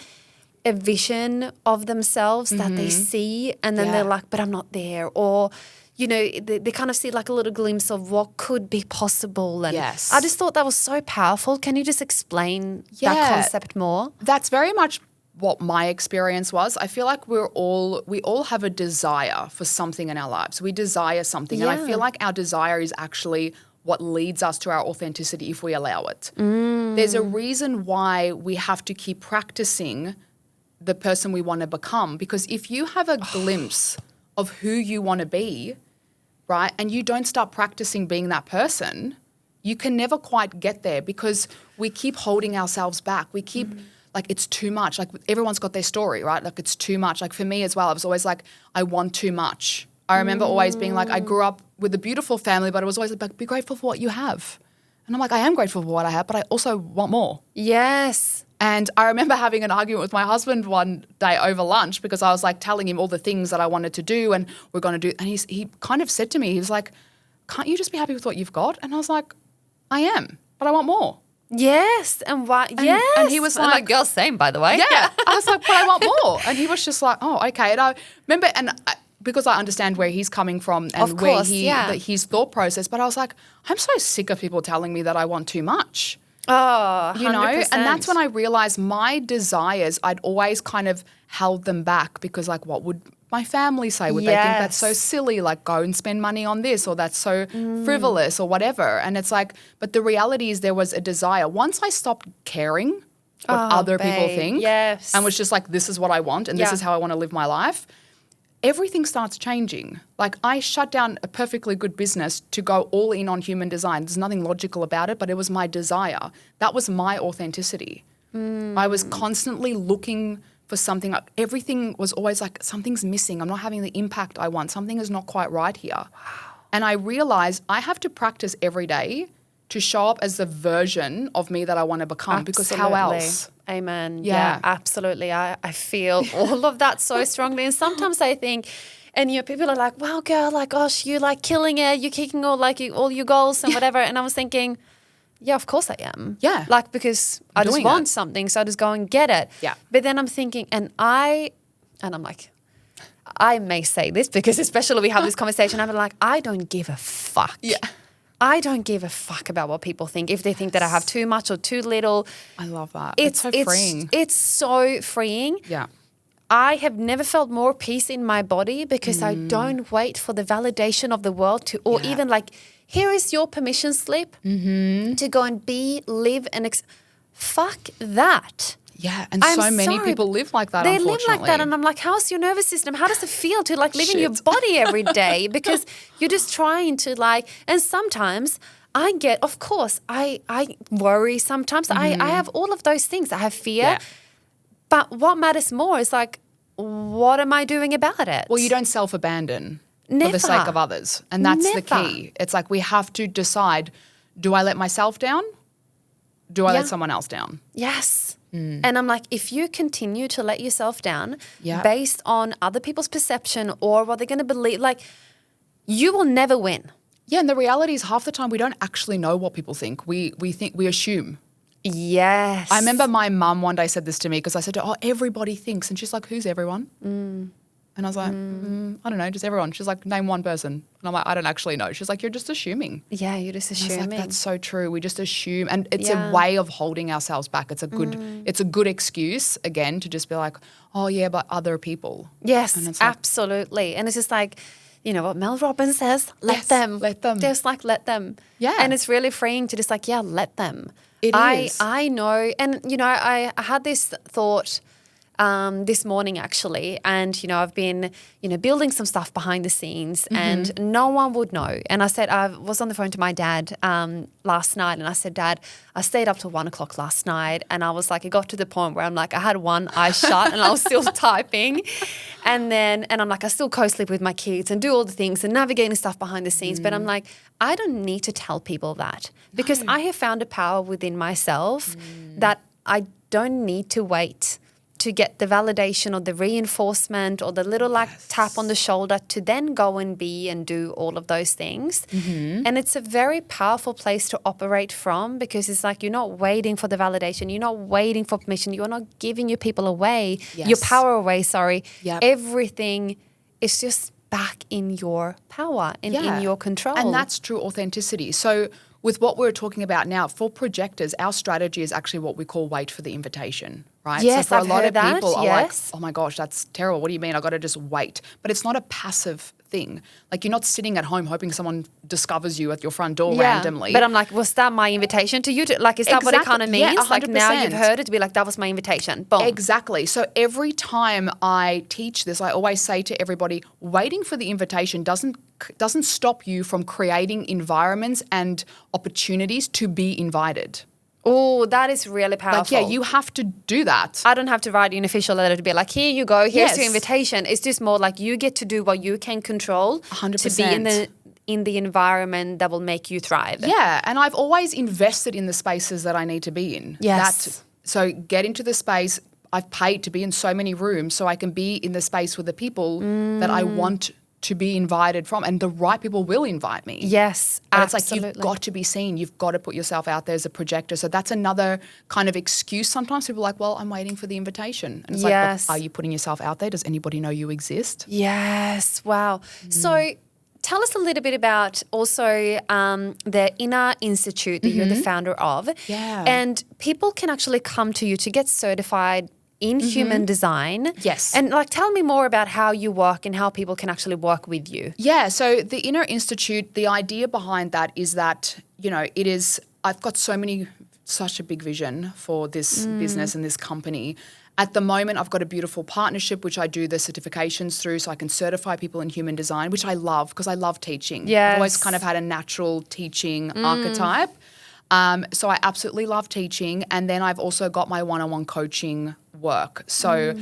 a vision of themselves that they see, and then they're like, but I'm not there. Or, you know, they kind of see like a little glimpse of what could be possible. And Yes. I just thought that was so powerful. Can you just explain that concept more? That's very much what my experience was. I feel like we all have a desire for something in our lives. We desire something. And I feel like our desire is actually what leads us to our authenticity if we allow it. There's a reason why we have to keep practicing the person we want to become, because if you have a glimpse of who you want to be, right, and you don't start practicing being that person, you can never quite get there, because we keep holding ourselves back. We keep like, it's too much. Like, everyone's got their story, right? Like, it's too much. Like, for me as well, I was always like, I want too much. I remember always being like, I grew up with a beautiful family, but I was always like, be grateful for what you have. And I'm like, I am grateful for what I have, but I also want more. Yes. And I remember having an argument with my husband one day over lunch, because I was like telling him all the things that I wanted to do and we're going to do. And he kind of said to me, he was like, can't you just be happy with what you've got? And I was like, I am, but I want more. Yes. And what? Yes. And he was like, girl, same, by the way. Yeah. I was like, but I want more. And he was just like, oh, okay. And I remember, because I understand where he's coming from and of course, where his thought process, but I was like, I'm so sick of people telling me that I want too much. Oh, 100%. You know, and that's when I realized my desires, I'd always kind of held them back, because like, what would my family say? Would they think that's so silly? Like, go and spend money on this, or that's so frivolous or whatever. And it's like, but the reality is there was a desire. Once I stopped caring what other people think and was just like, this is what I want and this is how I want to live my life, everything starts changing. Like, I shut down a perfectly good business to go all in on human design. There's nothing logical about it, but it was my desire. That was my authenticity. I was constantly looking for something. Everything was always like, something's missing. I'm not having the impact I want. Something is not quite right here. Wow. And I realized I have to practice every day to show up as the version of me that I want to become. Absolutely. Because how else? Amen. Yeah, absolutely. I feel all of that so strongly. And sometimes I think, and you know, people are like, wow, girl, like, gosh, you're like killing it. You're kicking all your goals and whatever. And I was thinking, yeah, of course I am. Yeah. Like, because I just want something, so I just go and get it. Yeah. But then I'm thinking, and I'm like, I may say this because especially we have this conversation, I'm like, I don't give a fuck. Yeah. I don't give a fuck about what people think. If they think that I have too much or too little. I love that. It's so freeing. It's so freeing. Yeah. I have never felt more peace in my body because I don't wait for the validation of the world to, or even like, here is your permission slip to go and be, live, and fuck that. Yeah, and so many people live like that, They unfortunately. live like that, and I'm like, how's your nervous system? How does it feel to like live in your body every day? Because you're just trying to like, and sometimes I get, of course, I worry sometimes. I have all of those things. I have fear. Yeah. But what matters more is like, what am I doing about it? Well, you don't self-abandon for Never. the sake of others. And that's the key. It's like we have to decide, do I let myself down? Do I let someone else down? Yes. And I'm like, if you continue to let yourself down based on other people's perception or what they're going to believe, like, you will never win. Yeah, and the reality is half the time we don't actually know what people think. We assume. Yes. I remember my mum one day said this to me because I said, everybody thinks. And she's like, who's everyone? And I was like, I don't know, just everyone. She's like, name one person. And I'm like, I don't actually know. She's like, you're just assuming. Yeah, you're just assuming. I was like, that's so true. We just assume. And it's a way of holding ourselves back. It's a good excuse, again, to just be like, oh, yeah, but other people. Yes, and it's like, absolutely. And it's just like, you know what Mel Robbins says? Let them. Let them. Just like, let them. Yeah. And it's really freeing to just like, let them. It is. I know. And, you know, I had this thought this morning actually, and, you know, I've been, you know, building some stuff behind the scenes and no one would know. And I said, I was on the phone to my dad last night and I said, Dad, I stayed up till 1 o'clock last night, and I was like, it got to the point where I'm like, I had one eye shut and I was still typing. And I'm like, I still co-sleep with my kids and do all the things and navigating stuff behind the scenes. But I'm like, I don't need to tell people that because I have found a power within myself that I don't need to wait to get the validation or the reinforcement or the little like tap on the shoulder to then go and be and do all of those things. And it's a very powerful place to operate from, because it's like you're not waiting for the validation, you're not waiting for permission, you're not giving your people away, your power away, Everything is just back in your power and in your control. And that's true authenticity. So with what we're talking about now, for projectors, our strategy is actually what we call wait for the invitation, right? Yes, so for I've a lot heard of people that, are yes. like, oh my gosh, that's terrible. What do you mean? I got to just wait. But it's not a passive thing. Like you're not sitting at home hoping someone discovers you at your front door randomly. But I'm like, was that my invitation to you? Like, is that what it kind of means? Yeah, like now you've heard it to be like, that was my invitation. Boom. Exactly. So every time I teach this, I always say to everybody, waiting for the invitation doesn't stop you from creating environments and opportunities to be invited. Oh, that is really powerful. Like, you have to do that. I don't have to write you an official letter to be like, here you go, here's your invitation. It's just more like you get to do what you can control 100%. to be in the environment that will make you thrive. Yeah, and I've always invested in the spaces that I need to be in. Yes. So get into the space. I've paid to be in so many rooms so I can be in the space with the people that I want to be invited from, and the right people will invite me. Yes, but absolutely. It's like you've got to be seen. You've got to put yourself out there as a projector. So that's another kind of excuse. Sometimes people are like, well, I'm waiting for the invitation. And it's like, well, are you putting yourself out there? Does anybody know you exist? Yes. Wow. So tell us a little bit about also the Inner Institute that you're the founder of. Yeah. And people can actually come to you to get certified in human design. Yes. And like, tell me more about how you work and how people can actually work with you. Yeah. So the Inner Institute, the idea behind that is that, I've got such a big vision for this business and this company. At the moment, I've got a beautiful partnership, which I do the certifications through so I can certify people in human design, which I love because I love teaching. Yes. I've always kind of had a natural teaching archetype. So I absolutely love teaching. And then I've also got my one-on-one coaching work. So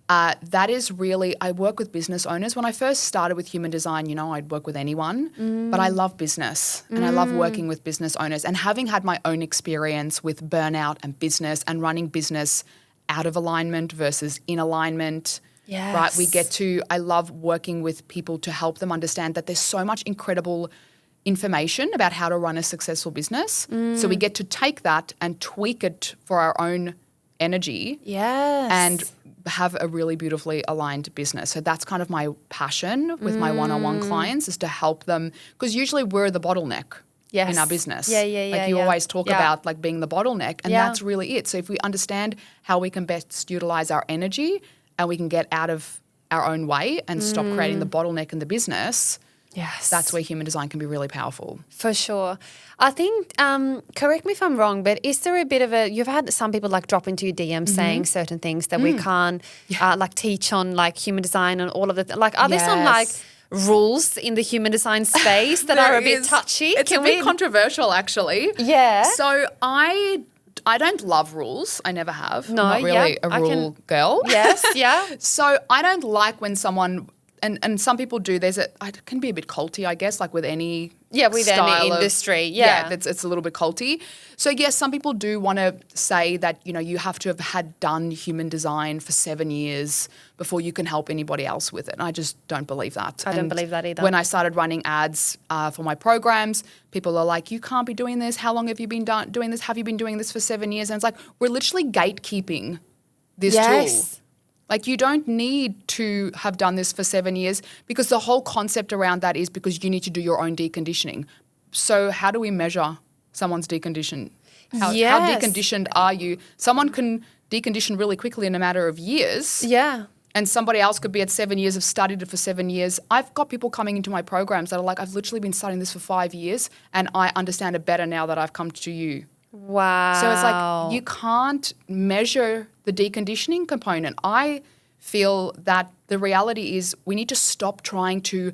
that is really, I work with business owners. When I first started with human design, I'd work with anyone, but I love business and I love working with business owners. And having had my own experience with burnout and business and running business out of alignment versus in alignment, right? I love working with people to help them understand that there's so much incredible information about how to run a successful business. So we get to take that and tweak it for our own energy and have a really beautifully aligned business. So that's kind of my passion with my one-on-one clients, is to help them, because usually we're the bottleneck in our business. Like you always talk about like being the bottleneck, and that's really it. So if we understand how we can best utilize our energy and we can get out of our own way and stop creating the bottleneck in the business, that's where human design can be really powerful. For sure. I think, correct me if I'm wrong, but is there a bit of you've had some people like drop into your DM saying certain things that we can't like teach on like human design and all of the, like are there some like rules in the human design space that are a bit touchy? It's a bit controversial actually. Yeah. So I don't love rules. I never have. No, I'm not really a rule girl. Yes, yeah. So I don't like when someone, and some people do, it can be a bit culty, I guess, like with any any industry. It's a little bit culty. So yes, some people do want to say that, you have to have done human design for 7 years before you can help anybody else with it. And I just don't believe that. I don't believe that either. When I started running ads for my programs, people are like, you can't be doing this. How long have you been doing this? Have you been doing this for 7 years? And it's like, we're literally gatekeeping this tool. Like you don't need to have done this for 7 years, because the whole concept around that is because you need to do your own deconditioning. So how do we measure someone's decondition? How deconditioned are you? Someone can decondition really quickly in a matter of years. Yeah. And somebody else could be at 7 years, have studied it for 7 years. I've got people coming into my programs that are like, I've literally been studying this for 5 years and I understand it better now that I've come to you. Wow. So it's like you can't measure the deconditioning component. I feel that the reality is we need to stop trying to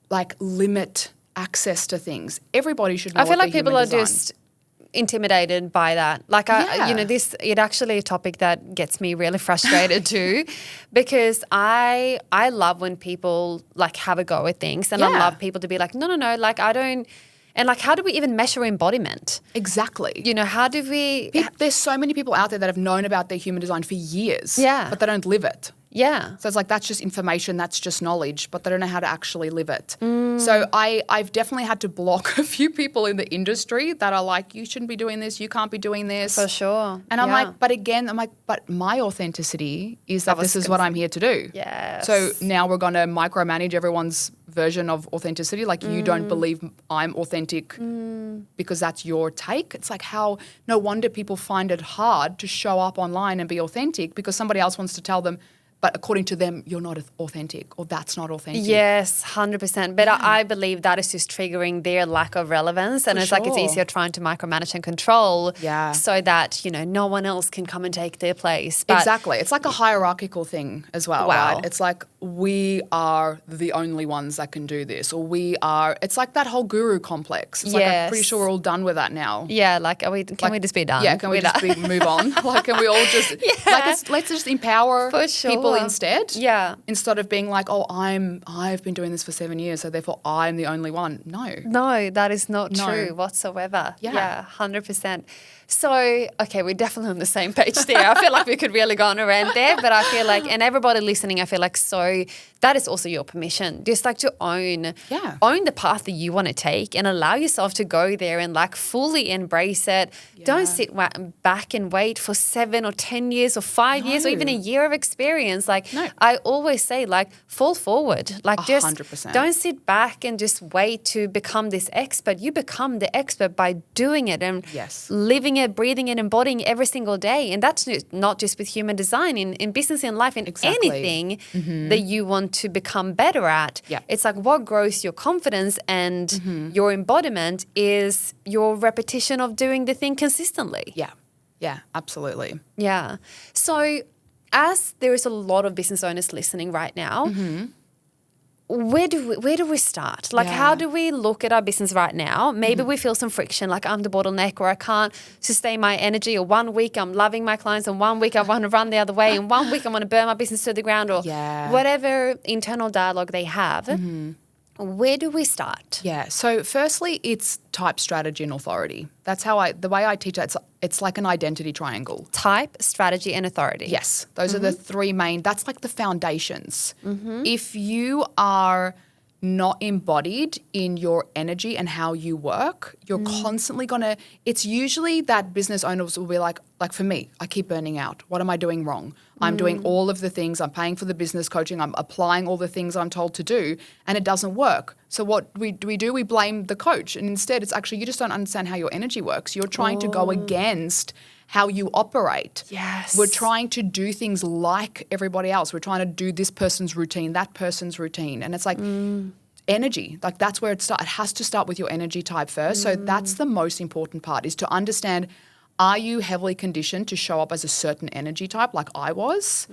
like limit access to things. Everybody should know. I feel like people people are just intimidated by that. Like it actually a topic that gets me really frustrated too, because I love when people like have a go at things, and I love people to be like, no, like I don't. And like, how do we even measure embodiment? Exactly. You know, how do we... There's so many people out there that have known about their human design for years, Yeah. but they don't live it. Yeah. So it's like, that's just information, that's just knowledge, but they don't know how to actually live it. So I've definitely had to block a few people in the industry that are like, you shouldn't be doing this, you can't be doing this. For sure. And I'm like, but my authenticity is that this is what I'm here to do. Yes. So now we're going to micromanage everyone's version of authenticity. Like you don't believe I'm authentic because that's your take. It's like no wonder people find it hard to show up online and be authentic because somebody else wants to tell them, but according to them, you're not authentic or that's not authentic. Yes, 100%. But I believe that is just triggering their lack of relevance. And it's like it's easier trying to micromanage and control so that, you know, no one else can come and take their place. But exactly. It's like a hierarchical thing as well, Wow. right? It's like we are the only ones that can do this or it's like that whole guru complex. It's like I'm pretty sure we're all done with that now. Yeah, like can we just be done? Yeah, can we just move on? Like can we all just let's just empower people instead. Yeah. Instead of being like, oh, I've been doing this for 7 years, so therefore I'm the only one. No, that is not true whatsoever. Yeah, 100%. So, okay, we're definitely on the same page there. I feel like we could really go on a rant there, but I feel like, and everybody listening, I feel like that is also your permission. Just like to own the path that you want to take and allow yourself to go there and like fully embrace it. Yeah. Don't sit back and wait for 7 or 10 years or 5 years or even a year of experience. Like I always say, like fall forward. Like just 100%. Don't sit back and just wait to become this expert. You become the expert by doing it and living it, breathing it, embodying every single day. And that's not just with human design, in business, in life, in anything that you want to become better at. Yeah. It's like what grows your confidence and your embodiment is your repetition of doing the thing consistently. Yeah. Yeah, absolutely. Yeah. So as there is a lot of business owners listening right now, where do we start? Like, how do we look at our business right now? Maybe we feel some friction, like I'm the bottleneck or I can't sustain my energy, or 1 week I'm loving my clients and 1 week I want to run the other way and 1 week I want to burn my business to the ground, or whatever internal dialogue they have. Where do we start? Yeah. So firstly, it's type, strategy, and authority. That's how the way I teach it, it's like an identity triangle. Type, strategy, and authority. Yes. Those are the three main, that's like the foundations. If you are not embodied in your energy and how you work, you're constantly it's usually that business owners will be like for me, I keep burning out. What am I doing wrong? I'm doing all of the things, I'm paying for the business coaching, I'm applying all the things I'm told to do, and it doesn't work. So what we do, we blame the coach. And instead it's actually, you just don't understand how your energy works. You're trying to go against how you operate. Yes. We're trying to do things like everybody else. We're trying to do this person's routine, that person's routine. And it's like energy, like that's where it starts. It has to start with your energy type first. So that's the most important part, is to understand, are you heavily conditioned to show up as a certain energy type like I was?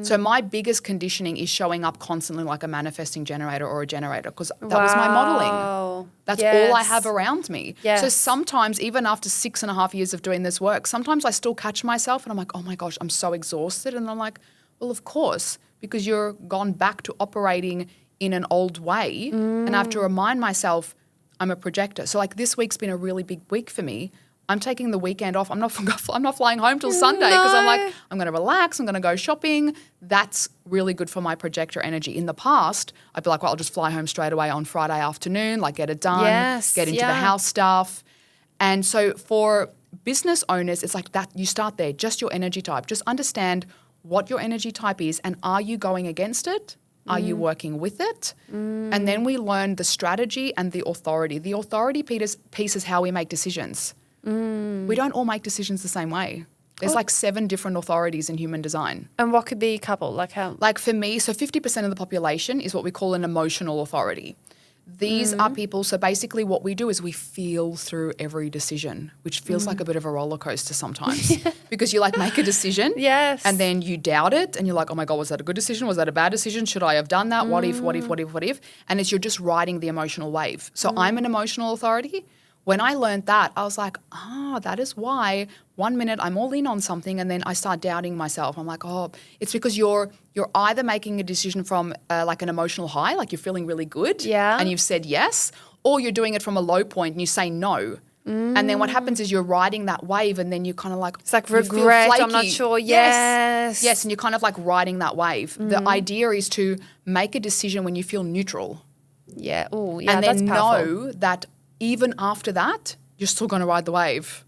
So my biggest conditioning is showing up constantly like a manifesting generator or a generator, because that was my modeling. That's all I have around me. Yes. So sometimes, even after 6.5 years of doing this work, sometimes I still catch myself and I'm like, oh my gosh, I'm so exhausted. And I'm like, well, of course, because you're gone back to operating in an old way. And I have to remind myself I'm a projector. So like this week's been a really big week for me. I'm taking the weekend off. I'm not flying home till Sunday because I'm like, I'm going to relax. I'm going to go shopping. That's really good for my projector energy. In the past, I'd be like, well, I'll just fly home straight away on Friday afternoon, like get it done, get into the house stuff. And so for business owners, it's like that. You start there, just your energy type. Just understand what your energy type is, and are you going against it? Are you working with it? And then we learn the strategy and the authority. The authority piece is how we make decisions. We don't all make decisions the same way. There's like 7 different authorities in human design. And what could be a couple? Like how? Like for me, so 50% of the population is what we call an emotional authority. These are people, so basically what we do is we feel through every decision, which feels like a bit of a roller coaster sometimes because you like make a decision and then you doubt it and you're like, oh my God, was that a good decision? Was that a bad decision? Should I have done that? What if? And it's you're just riding the emotional wave. So I'm an emotional authority. When I learned that, I was like, that is why 1 minute I'm all in on something and then I start doubting myself. I'm like, it's because you're either making a decision from like an emotional high, like you're feeling really good and you've said yes, or you're doing it from a low point and you say no. And then what happens is you're riding that wave and then you're kind of like, it's like regret, I'm not sure. Yes. Yes, and you're kind of like riding that wave. The idea is to make a decision when you feel neutral. Yeah. Oh, yeah, and that's then powerful. know that even after that, you're still going to ride the wave.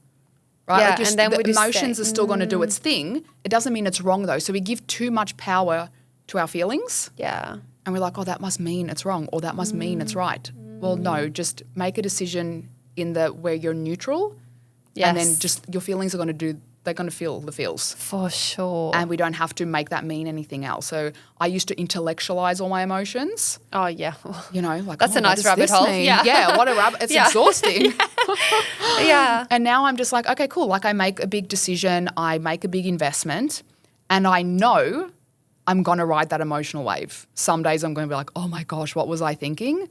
Right? Yeah, Like and then the emotions are still going to do its thing. It doesn't mean it's wrong though. So we give too much power to our feelings. Yeah. And we're like, oh, that must mean it's wrong, or that must mean it's right. Well, no, just make a decision in where you're neutral. Yes. And then just your feelings are they're going to feel the feels. For sure. And we don't have to make that mean anything else. So I used to intellectualize all my emotions. Oh, yeah. You know, like, that's a nice what does rabbit this hole. mean? Yeah. Yeah, what a rabbit. It's exhausting. Yeah. And now I'm just like, okay, cool. Like I make a big decision, I make a big investment, and I know I'm going to ride that emotional wave. Some days I'm going to be like, oh my gosh, what was I thinking?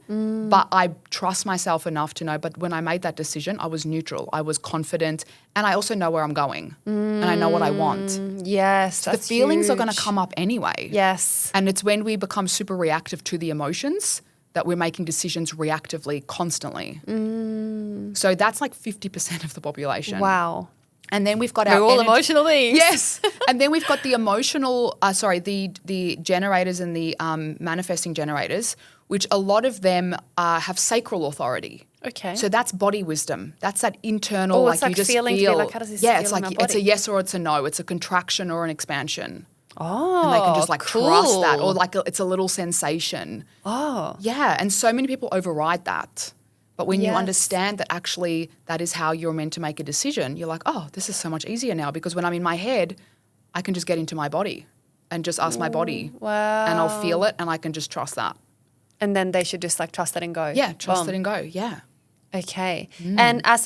But I trust myself enough to know, but when I made that decision, I was neutral, I was confident, and I also know where I'm going and I know what I want. Yes, The that's feelings are huge. going to come up anyway. Yes. And it's when we become super reactive to the emotions that we're making decisions reactively constantly. So that's like 50% of the population. Wow. And then we've got We're our all energy- emotional beings. Yes. And then we've got the emotional, the generators and the manifesting generators, which a lot of them have sacral authority. Okay. So that's body wisdom. That's that internal, Oh, like it's like you just feeling to feel. be like, how does this yeah, feel it's in like my it's a body? yes or it's a no. It's a contraction or an expansion. Oh, And they can just like trust that, cool. or like it's a little sensation. Oh. Yeah, and so many people override that. But when you Yes. understand that actually that is how you're meant to make a decision, you're like, oh, this is so much easier now, because when I'm in my head, I can just get into my body and just ask my body. Wow. And I'll feel it and I can just trust that. And then they should just like trust it and go. Yeah, trust Boom. it and go. Yeah. Okay. And as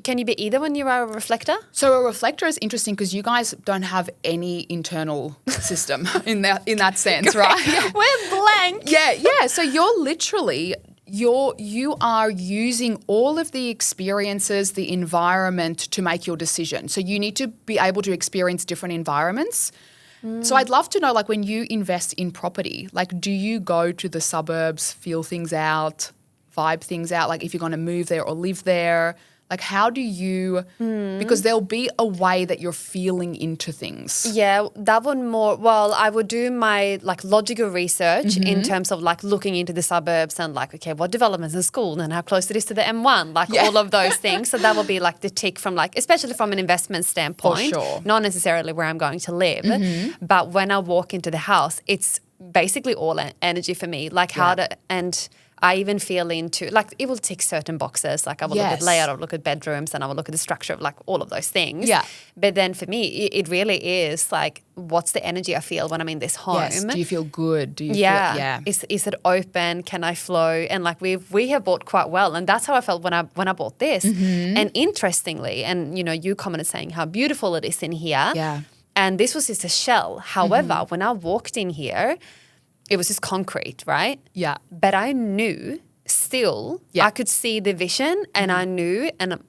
can you be either when you are a reflector? So a reflector is interesting because you guys don't have any internal system in that sense, right? We're blank. Yeah. So you're literally you are using all of the experiences, the environment to make your decision. So you need to be able to experience different environments. So I'd love to know, like, when you invest in property, like, do you go to the suburbs, feel things out, vibe things out? Like, if you're going to move there or live there, like, how do you, because there'll be a way that you're feeling into things. Yeah, that one more. Well, I would do my like logical research in terms of like looking into the suburbs and like, okay, what developments in school and how close it is to the M1, like all of those things. So that will be like the tick from like, especially from an investment standpoint, sure. not necessarily where I'm going to live, but when I walk into the house, it's basically all energy for me, like how to, and I even feel into, like, it will tick certain boxes. Like, I will look at layout, I will look at bedrooms, and I will look at the structure of, like, all of those things. Yeah. But then for me, it really is, like, what's the energy I feel when I'm in this home? Yes. Do you feel good? Do you feel, Is it open? Can I flow? And, like, we have bought quite well. And that's how I felt when I bought this. And interestingly, and, you know, you commented saying how beautiful it is in here. Yeah. And this was just a shell. However, when I walked in here, it was just concrete, right? Yeah. But I knew still, I could see the vision and I knew, and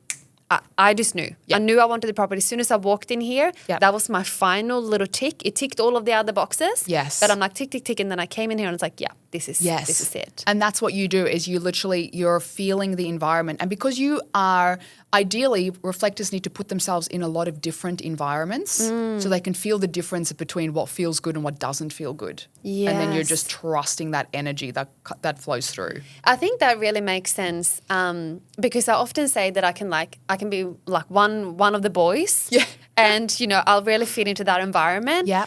I just knew. Yeah. I knew I wanted the property. As soon as I walked in here, Yeah. that was my final little tick. It ticked all of the other boxes. Yes. But I'm like, tick, tick, tick. And then I came in here and it's like, yeah, this is it. And that's what you do, is you're feeling the environment. And because you are, ideally, reflectors need to put themselves in a lot of different environments so they can feel the difference between what feels good and what doesn't feel good. And then you're Yes. just trusting that energy that flows through. I think that really makes sense because I often say that I can be like one of the boys. Yeah. And, you know, I'll really fit into that environment. Yeah.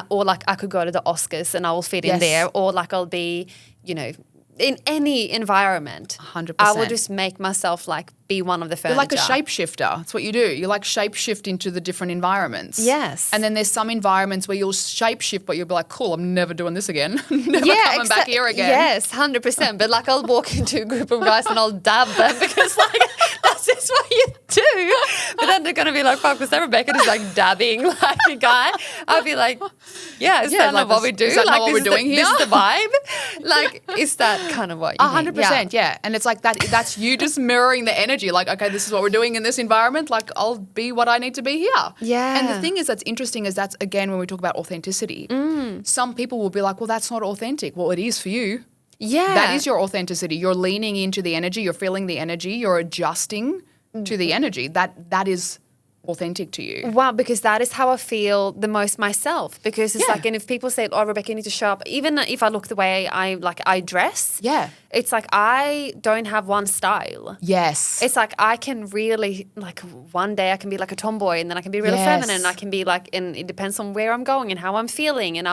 Or like I could go to the Oscars and I will fit in Yes. there. Or like I'll be, you know, in any environment. 100%. I will just make myself like be one of the furniture. You're like a shapeshifter. That's what you do. You like shapeshift into the different environments. Yes. And then there's some environments where you'll shapeshift, but you'll be like, cool, I'm never doing this again. Never coming back here again. Yes, 100%. But like I'll walk into a group of guys and I'll dab them because like that's just what you do. But then they're going to be like, fuck, was that Rebecca just like dabbing like a guy? I'll be like, yeah, is that like not what this- we do? is that not like, what this we're is doing the, here? This is the vibe. Like, is that kind of what you mean? 100%, yeah. And it's like that's you just mirroring the energy. Like, okay, this is what we're doing in this environment. Like, I'll be what I need to be here. Yeah. And the thing is that's interesting is that's, again, when we talk about authenticity, some people will be like, well, that's not authentic. Well, it is for you. Yeah. That is your authenticity. You're leaning into the energy. You're feeling the energy. You're adjusting to the energy. That is authentic to you. Wow, because that is how I feel the most myself. Because it's like, and if people say, "Oh, Rebecca, you need to show up," even if I look the way I dress, it's like I don't have one style. Yes, it's like I can really one day I can be like a tomboy, and then I can be really feminine. And I can be like, and it depends on where I'm going and how I'm feeling, and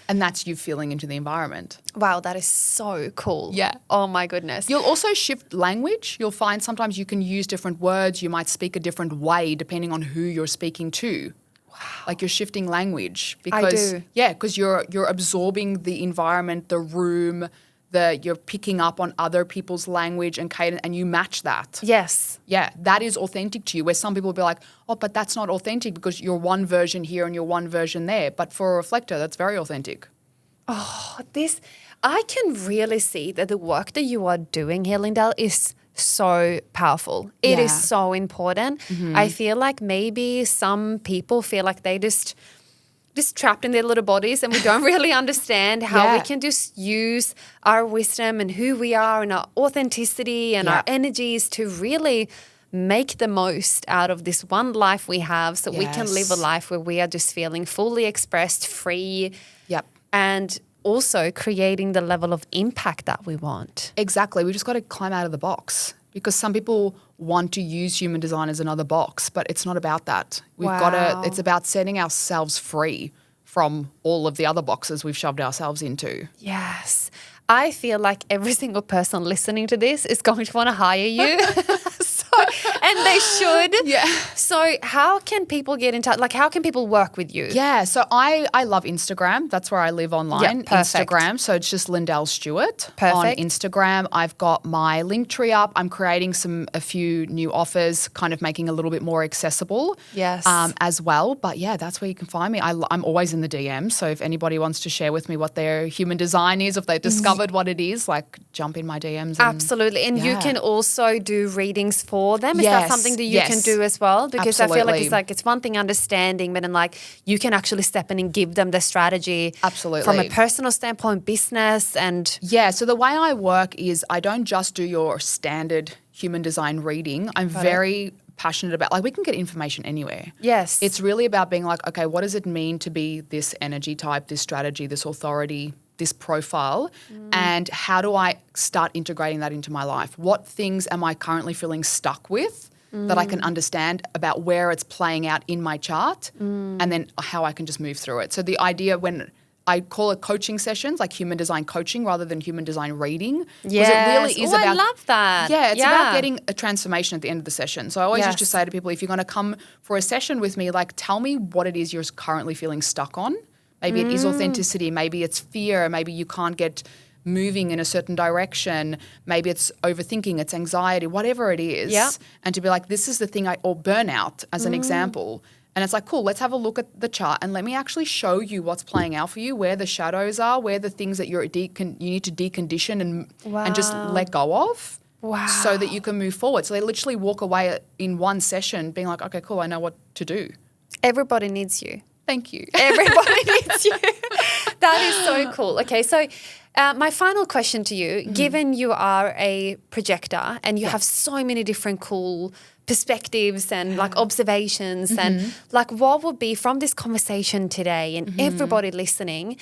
that's you feeling into the environment. Wow, that is so cool. Yeah. Oh my goodness. You'll also shift language. You'll find sometimes you can use different words. You might speak a different way depending on who you're speaking to. Wow. Like you're shifting language because I do. Yeah, because you're absorbing the environment, the room, you're picking up on other people's language and cadence, and you match that. Yes. Yeah, that is authentic to you. Where some people will be like, "Oh, but that's not authentic because you're one version here and you're one version there." But for a reflector, that's very authentic. Oh, I can really see that the work that you are doing here, Lyndall, is so powerful. It is so important. I feel like maybe some people feel like they just trapped in their little bodies, and we don't really understand how we can just use our wisdom and who we are and our authenticity and our energies to really make the most out of this one life we have, so we can live a life where we are just feeling fully expressed, free. Yep. And also creating the level of impact that we want. Exactly. We just got to climb out of the box, because some people want to use human design as another box, but it's not about that. It's about setting ourselves free from all of the other boxes we've shoved ourselves into. Yes. I feel like every single person listening to this is going to want to hire you. And they should. Yeah. So how can people get in touch? Like, how can people work with you? Yeah. So I love Instagram. That's where I live online. Yeah, perfect. Instagram. So it's just Lyndall Stewart on Perfect. Instagram. I've got my Linktree up. I'm creating a few new offers, kind of making a little bit more accessible. Yes. As well. But yeah, that's where you can find me. I'm always in the DM. So if anybody wants to share with me what their human design is, if they've discovered what it is, like jump in my DMs. Absolutely. And you can also do readings for them. Is that something that you can do as well? Because I feel like it's one thing understanding, but then you can actually step in and give them the strategy. Absolutely. From a personal standpoint, business and... Yeah. So the way I work is I don't just do your standard human design reading. I'm very passionate about, we can get information anywhere. Yes. It's really about being like, okay, what does it mean to be this energy type, this strategy, this authority, this profile, and how do I start integrating that into my life? What things am I currently feeling stuck with that I can understand about where it's playing out in my chart, and then how I can just move through it. So the idea, when I call it coaching sessions, like human design coaching rather than human design reading. Yes. It really is about, I love that. Yeah, it's about getting a transformation at the end of the session. So I always used to say to people, if you're going to come for a session with me, tell me what it is you're currently feeling stuck on. Maybe it is authenticity. Maybe it's fear. Maybe you can't get moving in a certain direction. Maybe it's overthinking. It's anxiety, whatever it is. Yeah. And to be like, this is the thing or burnout as an example. And it's like, cool, let's have a look at the chart and let me actually show you what's playing out for you, where the shadows are, where the things that you need to decondition and just let go of. Wow. So that you can move forward. So they literally walk away in one session being like, okay, cool, I know what to do. Everybody needs you. Thank you. Everybody needs you. That is so cool. Okay, so my final question to you, given you are a projector and you have so many different cool perspectives and observations and what would be from this conversation today and everybody listening,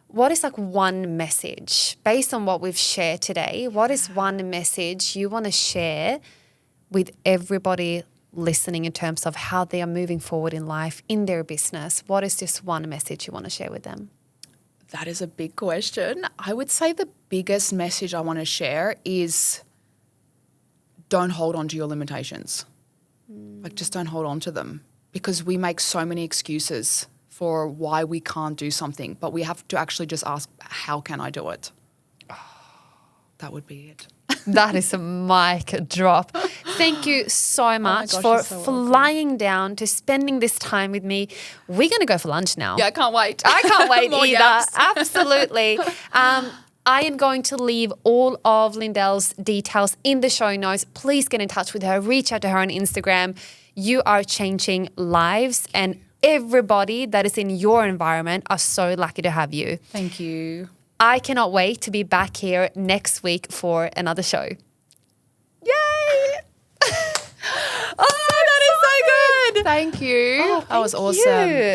what is one message based on what we've shared today? What is one message you want to share with everybody listening in terms of how they are moving forward in life, in their business? What is just one message you want to share with them? That is a big question. I would say the biggest message I want to share is don't hold on to your limitations. Just don't hold on to them, because we make so many excuses for why we can't do something, but we have to actually just ask, how can I do it? That would be it. That is a mic drop. Thank you so much for flying down to spending this time with me. We're going to go for lunch now. Yeah, I can't wait. I can't wait More either. yaps. Absolutely. I am going to leave all of Lyndall's details in the show notes. Please get in touch with her. Reach out to her on Instagram. You are changing lives, and everybody that is in your environment are so lucky to have you. Thank you. I cannot wait to be back here next week for another show. Yay! Oh, that is so good. Thank you. Oh, that was thank awesome. you.